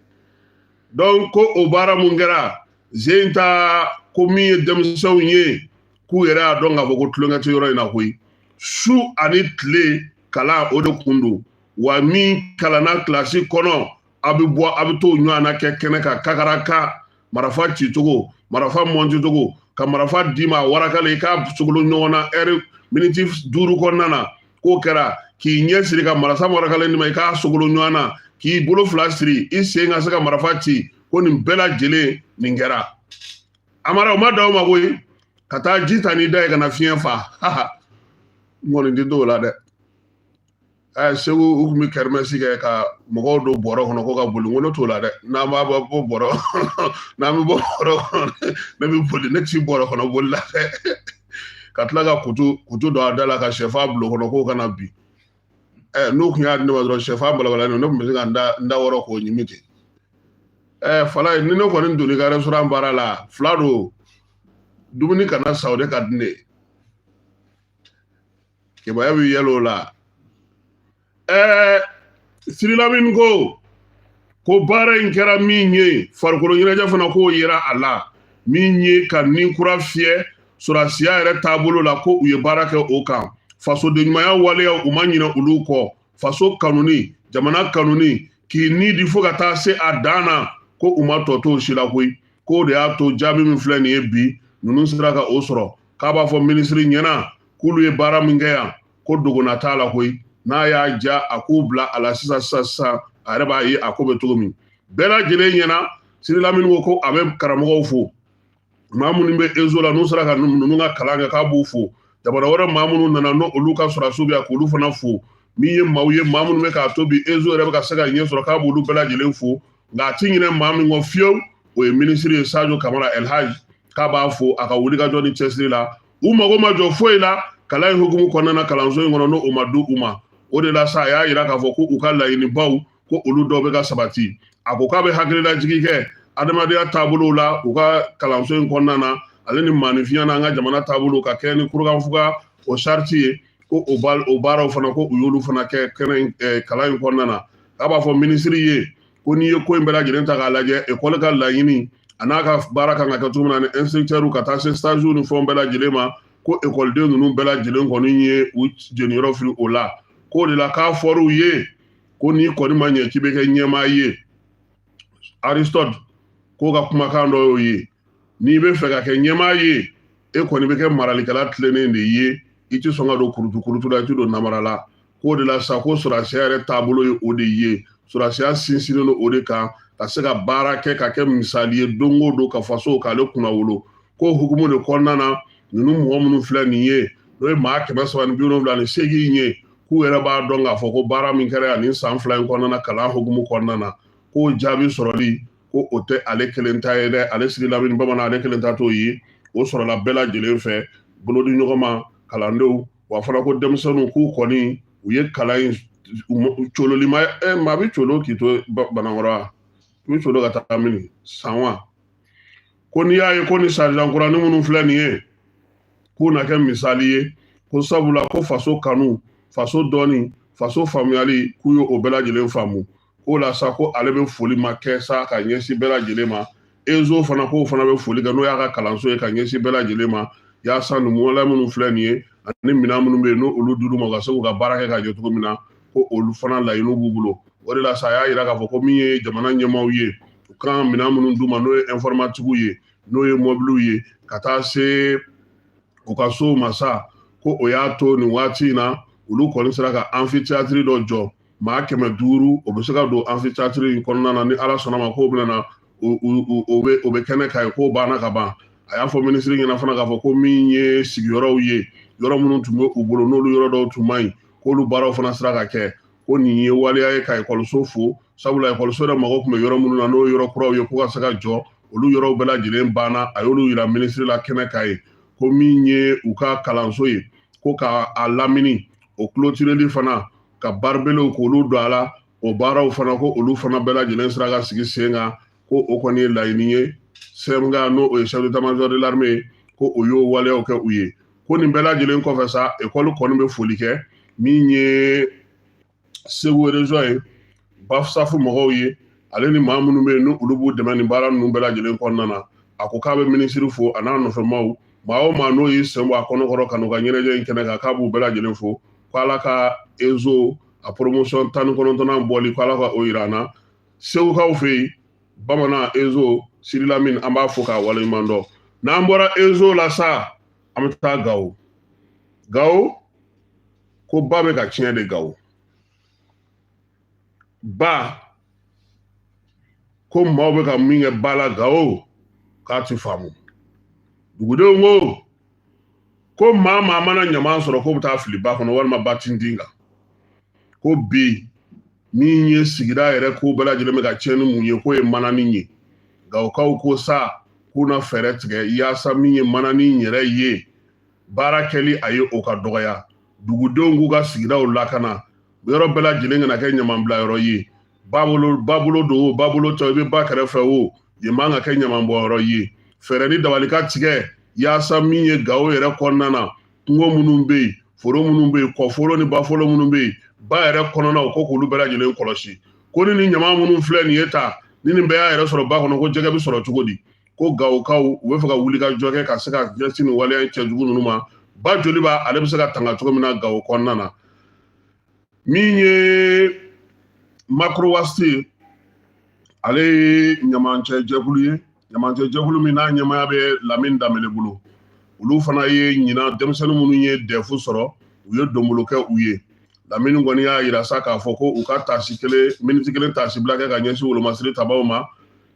donc ko o baara mun kɛra Zen ta ko min ye denmisɛnw ye k'u yɛrɛ y'a dɔn k'a fɔ ko tulonkɛ tɛ yɔrɔ in na koyi su ani tile kalan o de kun don wa min kalanna kilasi kɔnɔ a bɛ bɔ a bɛ t'o ɲɔgɔn na kɛ kɛnɛ kan kakaraka marafa cicogo marafa mɔnticogo ka marafa d'i ma warakale i k'a sogolo ɲɔgɔn na miniti 5 kɔnɔna na k'o kɛra k'i ɲɛ siri ka marasa warakale d'i ma i k'a sogolo ɲɔgɔn na k'i bolo 2 siri i sen ka se ka marafa ci ko nin bɛɛ lajɛlen nin kɛra Amara o ma da o ma koyi ka taa ji ta n'i da ye ka na fiɲɛ fa n kɔni tɛ t'o la dɛ Segu u tun bɛ kɛrɛmɛsi kɛ ka mɔgɔw don bɔrɔ kɔnɔ ko ka boli n ko ne t'o la dɛ n'an b'a bɔ bɔrɔ n'an bɛ bɔ bɔrɔ kɔnɔ ne bɛ boli ne ti bɔrɔ kɔnɔ boli la dɛ ka tila ka kutu don a da la ka sɛfan bulon kɔnɔ k'o kana bi n'o tun y'a di ne ma dɔrɔn sɛfan balabalalen ne tun bɛ se ka n da wɔrɔ k'o ɲimi ten fala ni ne kɔni donni ka restaurant baara la 2 don dumuni kana sa o de ka di ne ye kibaruya bɛ yɛlɛ o la Sirila min ko baara in kɛra min ye farikolo ɲɛnajɛ fana k'o yera a la min ye ka ni kura fiyɛ sɔrɔsiya yɛrɛ taabolo la ko u ye baara kɛ o kan fasodenɲumanya waleya u ma ɲinɛ olu kɔ faso kanuni jamana kanuni k'i ni di fo ka taa se a dan na ko u ma tɔ to o si la koyi k'o de y'a to jaabi min filɛ nin ye bi ninnu sera ka o sɔrɔ k'a b'a fɔ minisiri ɲɛna k'olu ye baara min kɛ yan ko dogona t'a la koyi n'a y'a ja a k'u bila a la sisan a yɛrɛ b'a ye a ko bɛ cogo min bɛɛ lajɛlen ɲɛna Sirila minnu ko a bɛ karamɔgɔw fo maa minnu bɛ EZO la n'u sera ka ninnu ka kalan kɛ k'a b'u fo jamana wɛrɛ maa minnu nana n'olu ka sɔrɔsiw bɛ yan k'olu fana fo min ye maaw ye maa minnu bɛ k'a to bi EZO yɛrɛ bɛ ka se ka ɲɛ sɔrɔ k'a b'olu bɛɛ lajɛlen fo nka a ti ɲinɛ maa min kɔ fiyewu o ye minisiri ye Sadio Kamara El Hadj k'a b'a fo a ka wulikajɔ ni cɛsiri la u mago ma jɔ foyi la kalan in hukumu kɔnɔna na kalanso in kɔnɔ n'o ma di u ma o de la sa a y'a yira k'a fɔ ko u ka laɲinibaw ko olu dɔw bɛ ka sabati a ko k'a bɛ hakililajigi kɛ adamadenya taabolo la u ka kalanso in kɔnɔna na ale ni maanifinya n'an ka jamana taabolo ka kɛ ni kurukanfuga o sariti ye ko o baaraw fana ko u y'olu fana kɛ kalan in kɔnɔna na k'a b'a fɔ minisiri ye ko n'i ye ko in bɛɛ lajɛlen ta k'a lajɛ ekɔli ka laɲini a n'a ka baara kan ka kɛ cogo min na ni instructeurs ka taa se stagiw ni fɛnw bɛɛ lajɛlen ma ko ekɔliden ninnu bɛɛ lajɛlen kɔni ye u jeniyɔrɔ fili o la k'o de la k'a fɔr'u ye ko n'i kɔni ma ɲɛ k'i bɛ kɛ ɲɛmaa ye Aristote k'o ka kumakan dɔ y'o ye n'i bɛ fɛ ka kɛ ɲɛmaa ye e kɔni bɛ kɛ maralikɛla tilennen de ye i tɛ sɔn ka don kurutu la i tɛ don namara la k'o de la sa ko sɔrɔsiya yɛrɛ taabolo ye o de ye sɔrɔsiya sinsinnen don o de kan ka se ka baara kɛ ka kɛ misali ye don o don ka faso k'ale kunna wolo k'o hukumu de kɔnɔna na ninnu mɔgɔ minnu filɛ nin ye n'o ye maa 378 ye k'u yɛrɛ b'a dɔn k'a fɔ ko baara min kɛra yan nin san 2 in kɔnɔna na kalan hukumu kɔnɔna na k'o jaabi sɔrɔli ko o tɛ ale kelen ta ye dɛ ale Sirila min bamanan ale kelen ta t'o ye o sɔrɔla bɛɛ lajɛlen fɛ bolodi ɲɔgɔn ma kalandenw wa fana ko denmisɛnninw k'u kɔni u ye kalan in cololi ma maa bɛ colo k'i to Banakɔrɔ wa i bɛ colo ka taa mini san wa ko n'i y'a ye ko ni sarjan kuranin minnu filɛ nin ye k'u na kɛ misali ye ko sabula ko faso kanu faso dɔɔni faso faamuyali k'u ye o bɛɛ lajɛlen faamu k'o la sa ko ale bɛ foli ma kɛ sa ka ɲɛsin bɛɛ lajɛlen ma Ezo fana k'o fana bɛ foli kɛ n'o y'a ka kalanso ye ka ɲɛsin bɛɛ lajɛlen ma yaasa numukɛla minnu filɛ nin ye ani minɛn minnu bɛ yen n'o olu dir'u ma u ka se k'u ka baara kɛ ka ɲɛ cogo min na ko olu fana laɲiniw b'u bolo o de la sa a y'a yira k'a fɔ ko min ye jamana ɲɛmaaw ye u kan minɛn minnu d'u ma n'o ye informatique ye n'o ye mobiliw ye ka taa se u ka sow ma sa ko o y'a to nin waati in na olu kɔni sera ka amphithéâtre dɔ jɔ maa 500 o bɛ se ka don amphithéâtre in kɔnɔna na ni Ala sɔnna ma k'o bɛna na o bɛ kɛnɛ ka ye k'o banna ka ban a y'a fɔ minisiri ɲɛna fana k'a fɔ ko min ye sigiyɔrɔw ye yɔrɔ minnu tun bɛ u bolo n'olu yɔrɔ dɔw tun man ɲi k'olu baaraw fana sera ka kɛ ko nin ye waleya ye ka ekɔliso fo sabula ekɔliso yɛrɛ mago tun bɛ yɔrɔ minnu na n'o ye yɔrɔ kuraw ye ko ka se ka jɔ olu yɔrɔw bɛɛ lajɛlen banna a y'olu yira minisiri la kɛnɛ ka ye ko min ye u ka kalanso ye ko ka a lamini o clôtureli fana ka barbelew k'olu don a la o baaraw fana ko olu fana bɛɛ lajɛlen sera ka sigi sen kan ko o kɔni ye laɲini ye CMDA n'o o ye chef d'état-major de l'armée ye ko o y'o waleyaw kɛ u ye ko nin bɛɛ lajɛlen kɔfɛ sa école kɔni bɛ foli kɛ min ye Segu région ye Bafusafu mɔgɔw ye ale ni maa minnu bɛ yen n'olu b'u dɛmɛ nin baara ninnu bɛɛ lajɛlen kɔnɔna na a ko k'a bɛ minisiri fo a n'a nɔfɛmaw maa o maa n'o y'i sen bɔ a kɔnɔkɔrɔ ka n'u ka ɲɛnajɛ in kɛnɛ kan k'a b'u bɛɛ lajɛlen fo ko Ala ka Ezo a promotion 19nan bɔli ko Ala ka o yira an na Segukaw fɛ yen bamanan Ezo Sidi Lamini an b'a fo k'a waleɲuman dɔn n'an bɔra Ezo la sa an bɛ taa Gawo Gawo ko ba bɛ ka tiɲɛ de Gawo ba ko maaw bɛ ka min kɛ ba la Gawo k'a ti faamu dugudenw ko maa mana ɲama sɔrɔ ko bɛ taa fili ba kɔnɔ walima ba ti din kan ko bi min ye sigida yɛrɛ ko bɛɛ lajɛlen bɛ ka tiɲɛ ni mun ye k'o ye mananin ye Gawukaw ko sa k'u na fɛɛrɛ tigɛ yaasa min ye mananin yɛrɛ ye baara kɛli a ye o ka dɔgɔya dugudenw k'u ka sigidaw lakana yɔrɔ bɛɛ lajɛlen kana kɛ ɲamanbila yɔrɔ ye babolo don o babolo tɛ i bɛ ba kɛrɛfɛ o yen man ka kɛ ɲamanbɔ yɔrɔ ye fɛɛrɛ ni dabali ka tigɛ yaasa min ye Gawo yɛrɛ kɔnɔna na kungo minnu bɛ yen foro minnu bɛ yen kɔforo ni bafolo minnu bɛ yen ba yɛrɛ kɔnɔna o ko k'olu bɛɛ lajɛlen kɔlɔsi ko ni nin ɲama minnu filɛ nin ye ta ni nin bɛɛ y'a yɛrɛ sɔrɔ ba kɔnɔ ko jɛgɛ bɛ sɔrɔ cogo di ko Gawukaw u bɛ fɛ ka wuli ka jɔ kɛ ka se ka ɲɛsin nin waleya cɛjugu ninnu ma ba joli b'a ale bɛ se ka tanga cogo min na Gawo kɔnɔna na min ye Macro Wasti ale ye ɲamancɛ jɛkulu ye ɲamancɛ jɛkulu min n'a ɲɛmaya bɛ Lamini Danbele bolo olu fana ye ɲinan denmisɛnnin minnu ye dɛfu sɔrɔ u ye donbolo kɛ u ye Lamini kɔni y'a yira sa k'a fɔ ko u ka miniti kelen tasi bila kɛ ka ɲɛsin wolomasiri tabaw ma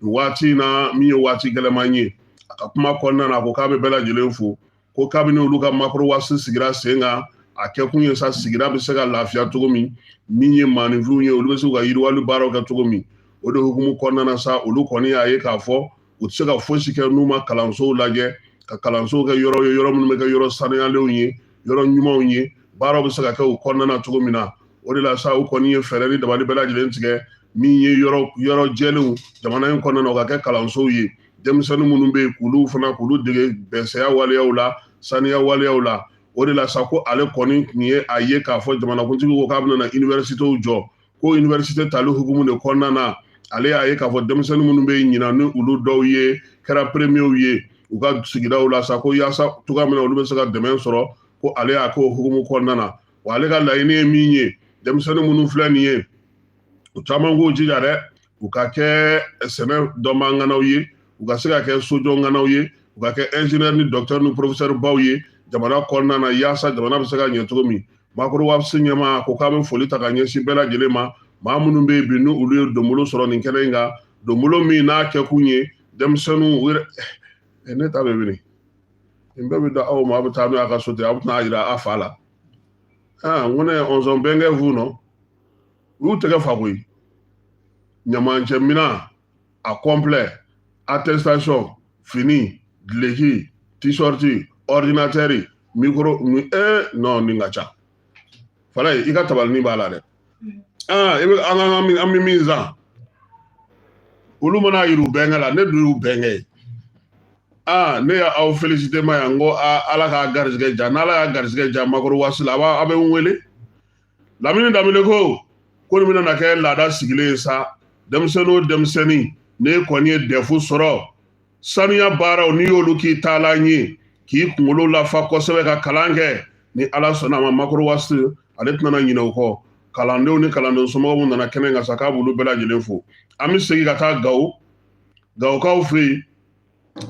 nin waati in na min ye waati gɛlɛman ye a ka kuma kɔnɔna na a ko k'a bɛ bɛɛ lajɛlen fo ko kabini olu ka Macro Wasti sigira sen kan a kɛ kun ye sa sigida bɛ se ka lafiya cogo min ye maaninfinw ye olu bɛ se ka yiriwali baaraw kɛ cogo min o de hukumu kɔnɔna na sa olu kɔni y'a ye k'a fɔ u tɛ se ka fosi kɛ n'u ma kalansow lajɛ ka kalansow kɛ yɔrɔ ye yɔrɔ minnu bɛ kɛ yɔrɔ sanuyalenw ye yɔrɔ ɲumanw ye baaraw bɛ se ka kɛ u kɔnɔna na cogo min na o de la sa u kɔni ye fɛɛrɛ ni dabali bɛɛ lajɛlen tigɛ min ye yɔrɔ jɛlenw jamana in kɔnɔna na o ka kɛ kalansow ye denmisɛnnin minnu bɛ yen k'olu dege bɛnsɛya waleyaw la sanuya waleyaw la o de la sa ko ale kɔni tun ye a ye k'a fɔ jamanakuntigi ko k'a bɛna na universitéw jɔ ko université tali hukumu de kɔnɔna na ale y'a ye k'a fɔ denmisɛnnin minnu bɛ ɲinan ni olu dɔw ye kɛra premierw ye u ka sigidaw la sa ko yaasa cogoya min na olu bɛ se ka dɛmɛ sɔrɔ ko ale y'a k'o hukumu kɔnɔna na wa ale ka laɲini ye min ye denmisɛnnin minnu filɛ nin ye u caman k'u jija dɛ u ka kɛ sɛnɛ dɔnbaganaw ye u ka se ka kɛ sojɔnganaw ye u ka kɛ ingénieur ni docteur ni professeur baw ye jamana kɔnɔna na yaasa jamana bɛ se ka ɲɛ cogo min Macro Wasti ɲɛmaa ko k'a bɛ foli ta ka ɲɛsin bɛɛ lajɛlen ma maa minnu bɛ yen bi ni olu ye donbolo sɔrɔ nin kɛnɛ in kan donbolo min n'a kɛ kun ye denmisɛnninw ne ta bɛ wili nin bɛɛ bɛ da aw ma a bɛ taa n'o y'a ka so ten a bɛ tɛna jira a fa la n ko ne on s'en bɛnkɛ vous non u y'u tɛgɛ fa koyi ɲamancɛ minan a complet attestation fini duloki t-shirt ordinateur micro non ni ngacha fala i ka tabal ni bala de ibe an min zan olu mana yiru bengala ne du benge ne ya aw féliciter ma yango ala ka garisge ja na ala ka garisge ja makoro wasila abe wele lamini damile ko ni mina na ke lada sigile sa demseni ne koni defu soro saniya baaraw ni yolu ki taala ɲe k'i kunkolo lafa kosɛbɛ ka kalan kɛ ni ala sɔnna ma makoro wasi ale tɛna ɲinɛ o kɔ kalandenw ni kalanden somɔgɔw nana kɛnɛ kan sa k'a b'olu bɛɛ lajɛlen fo an bɛ segin ka taa gawukaw fɛ yen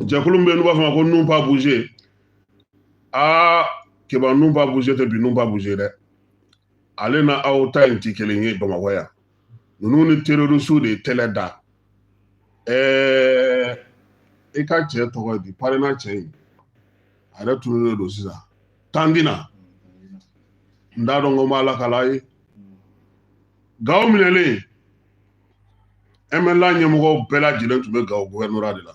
jɛkulu min bɛ yen n'u b'a fɔ ma ko nun pas bouger keba nun pas bouger tɛ bi nun pas bouger dɛ ale na aw ta in tɛ kelen ye bamakɔ yan ninnu ni terroriste de ye tɛlɛ da i ka cɛ tɔgɔ di parena cɛ in a yɛrɛ tununnen don sisan Tandina n t'a dɔn ko n b'a lakala ye Gawo minɛlen MNLA ɲɛmɔgɔw bɛɛ lajɛlen tun bɛ Gawo gouvernorat de la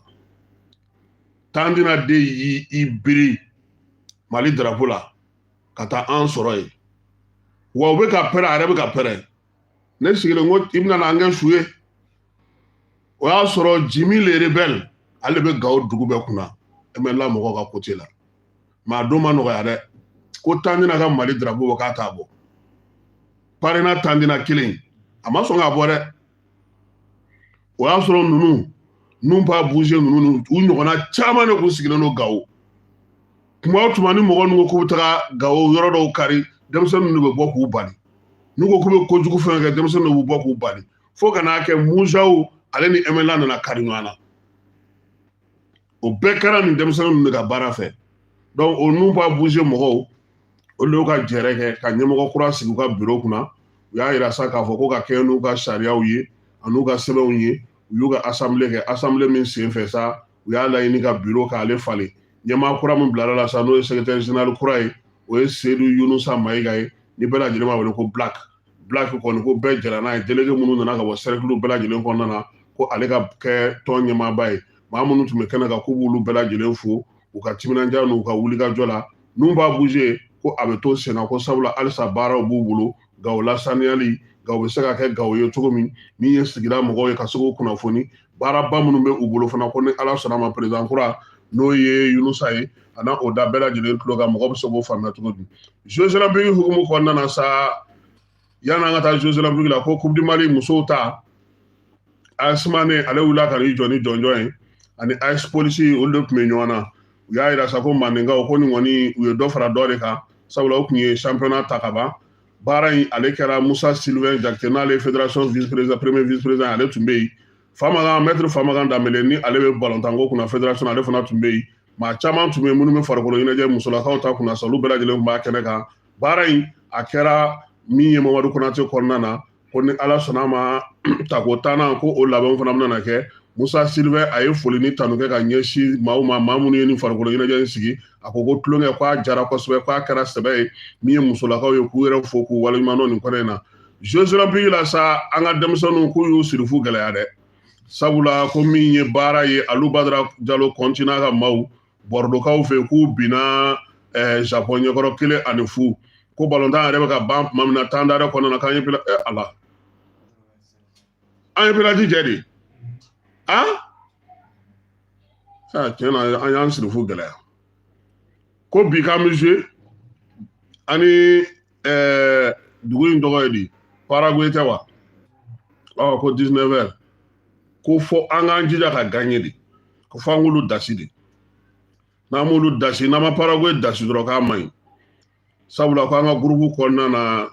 Tandina de y'i biri Mali drapeau la ka taa an sɔrɔ yen wa u bɛ ka pɛrɛn a yɛrɛ bɛ ka pɛrɛn ne sigilen ko i bɛna na an kɛ su ye o y'a sɔrɔ Jimi le rebelle ale bɛ Gawo dugu bɛɛ kunna MNLA mɔgɔw ka côté la mais a don ma nɔgɔya dɛ ko Tandina ka Mali drapeau bɔ k'a t'a bɔ parena Tandina kelen a ma sɔn k'a bɔ dɛ o y'a sɔrɔ ninnu nun pas bouger ninnu u ɲɔgɔnna caman de kun sigilen don Gawo tuma o tuma ni mɔgɔ ninnu ko k'u bɛ taga Gawo yɔrɔ dɔw kari denmisɛnninw de bɛ bɔ k'u bali n'u ko k'u bɛ kojugu fɛn kɛ denmisɛnninw de bɛ bɔ k'u bali fo ka n'a kɛ Musaw ale ni MNLA nana kari ɲɔgɔn na o bɛɛ kɛra nin denmisɛnninw ninnu de ka baara fɛ donc o nun pas bouger mɔgɔw olu de y'u ka jɛrɛ kɛ ka ɲɛmɔgɔ kura sigi u ka bureau kunna u y'a yira sa k'a fɔ ko ka kɛ n'u ka sariyaw ye an'u ka sɛbɛnw ye u y'u ka assemblée kɛ assemblée min sen fɛ sa u y'a laɲini ka bureau k'ale falen ɲɛmaa kura min bilara la sa n'o ye secrétaire général kura ye o ye Seydou Yunusa Mayiga ye ni bɛɛ lajɛlen b'a wele ko Black kɔni ko bɛɛ jɛra n'a ye délégué minnu nana ka bɔ cercle bɛɛ lajɛlen kɔnɔna na ko ale ka kɛ tɔn ɲɛmaaba ye maa minnu tun bɛ kɛnɛ kan k'u b'olu bɛɛ lajɛlen fo u ka timinandiya n'u ka wulikajɔ la nun b'a bouger ko a bɛ to senna ko sabula halisa baaraw b'u bolo Gawo lasaniyali Gawo bɛ se ka kɛ Gawo ye cogo min ye sigida mɔgɔw ye ka se k'o kunnafoni baaraba minnu bɛ u bolo fana ko ni ala sɔnna ma président kura n'o ye Yunusa ye a n'a o da bɛɛ lajɛlen tulo kan mɔgɔ bɛ se k'o faamuya cogo di Jeux olympiques hukumu kɔnɔna na sa yan'an ka taa Jeux olympiques la ko coupe du Mali musow ta AS Mane ale wulila ka n'i jɔ ni jɔnjɔn ye ani AS Police olu de tun bɛ ɲɔgɔn na u y'a yira sa ko Mandenkaw ko nin kɔni u ye dɔ fara dɔ de kan sabula o tun ye championnat ta ka ban baara in ale kɛra Musa Sylvain Jakite n'ale ye fédération premier vice président ale tun bɛ yen maître Famagan Dambele ni ale bɛ ballontanko kunna fédération ale fana tun bɛ yen maa caman tun bɛ yen minnu bɛ farikolo ɲɛnajɛ musolakaw ta kunna sa olu bɛɛ lajɛlen tun b'a kɛnɛ kan baara in a kɛra min ye Mamadu Konate kɔnɔna na ko ni ala sɔnna ma tako 10nan ko o labɛnw fana bɛna kɛ Musa Sylvain a ye foli ni tanu kɛ ka ɲɛsin maaw ma maa minnu ye ni farikolo ɲɛnajɛ in sigi a ko tulonkɛ k'a jara kosɛbɛ k'a kɛra sɛbɛ ye min ye musolakaw ye k'u yɛrɛ fo k'u waleɲumandɔn nin kɔnɔ in na Jeux olympiques la sa an ka denmisɛnninw k'u y'u sirifu gɛlɛya dɛ sabula ko min ye baara ye Alu Badara Jalo continua ka maaw Bordeauxkaw fɛ k'u binna Japon ɲɛkɔrɔ 1-0 ko ballontan yɛrɛ bɛ ka ban tuma min na temps d'arrêt kɔnɔna na k'an ye ala an ye penalty jɛ de tiɲɛ na an y'an sirifu gɛlɛya ko bi k'an bɛ jouer ani dugu in tɔgɔ ye di Paraguay tɛ wa ko 19h ko fɔ an k'an jija ka gagner de ko fɔ an k'olu dasi de n'an m'olu dasi n'an ma Paraguay dasi dɔrɔn k'a man ɲi sabula ko an ka groupe kɔnɔna na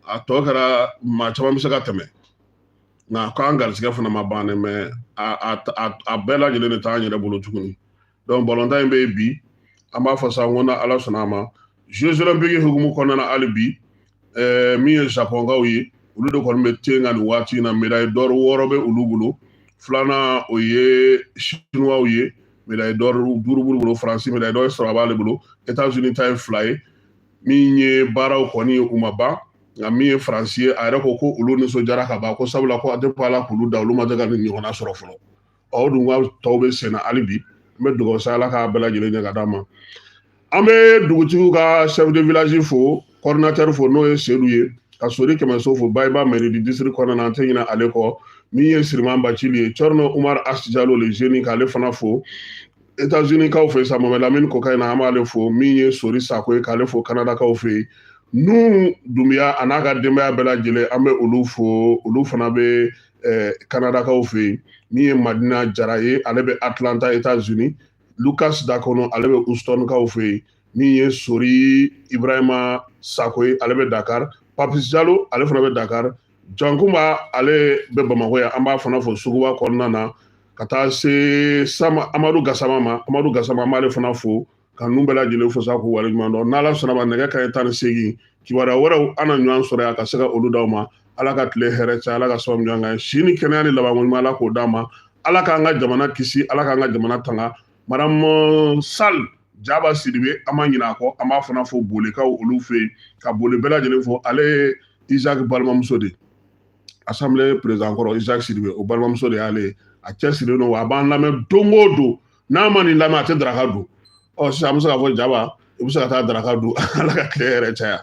a tɔ kɛra maa caman bɛ se ka tɛmɛ nka k'an garisɛgɛ fana ma ban dɛ mais a bɛɛ lajɛlen de t'an yɛrɛ bolo tuguni donc ballontan in bɛ yen bi an b'a fɔ sa n ko na ala sɔnna a ma Jeux olympiques hukumu kɔnɔna na hali bi min ye Japonkaw ye olu de kɔni bɛ te nka nin waati in na médaille d'or 6 bɛ olu bolo filanan o ye Chinois ye médaille d'or 5 b'olu bolo Faransi médaille d'or sɔrɔ a b'ale bolo États-Unis ta ye 2 ye min ye baaraw kɔni ye u ma ban nka min ye Faransi ye a yɛrɛ ko ko olu nisɔndiyara ka ban ko sabula ko depuis ala k'olu da olu ma se ka nin ɲɔgɔnna sɔrɔ fɔlɔ o dun ka tɔw bɛ sen na hali bi n bɛ dugawu sa ala k'a bɛɛ lajɛlen ɲɛ ka d'a ma an bɛ dugutigiw ka chef de village fo coordinateur fo n'o ye Seydou ye ka Sori Kɛmɛso fo Bayiba mairie du district kɔnɔna na an tɛ ɲinɛ ale kɔ min ye Siriman Bacili ye Thierno Umar Asjalo le jeune k'ale fana fo États-Unis kaw fɛ sa Mamɛd Lamini Koka in na an b'ale fo min ye Sori Sako ye k'ale fo Canada kaw fɛ yen Nuhu Dumbuya a n'a ka denbaya bɛɛ lajɛlen an bɛ olu fo olu fana bɛ Canada kaw fɛ yen min ye Madina Jara ye ale bɛ Atlanta États-Unis Lucas Dakono ale bɛ Houston kaw fɛ yen min ye Sori Ibrahima Sako ye ale bɛ Dakar Papis Jalo ale fana bɛ Dakar John Kumba ale bɛ Bamakɔ yan an b'a fana fo Suguba kɔnɔna na ka taa se Amadu Gasama ma Amadu Gasama an b'ale fana fo ka ninnu bɛɛ lajɛlen fo sa k'u waleɲuman dɔn n'Ala sɔnna ma nɛgɛ kanɲɛ 18 kibaruya wɛrɛw an na ɲɔgɔn sɔrɔ yan ka se ka olu d'aw ma Ala ka tile hɛrɛ caya Ala ka sababu ɲuman kan si ni kɛnɛya ni labanko ɲuman Ala k'o d'an ma Ala k'an ka jamana kisi Ala k'an ka jamana tanga Madame Sall Jaba Sidibe an ma ɲinɛ a kɔ an b'a fana fo Bolekaw olu fɛ yen ka Bole bɛɛ lajɛlen fo ale ye Isaac balimamuso de assemblée président kɔrɔ Isaac Sidibe o balimamuso de y'ale ye a cɛsirilen don wa a b'an lamɛn don o don n'a ma nin lamɛn a tɛ daraka dun sisan an bɛ se k'a fɔ Jaba i bɛ se ka taa daraka dun Ala ka tile hɛrɛ caya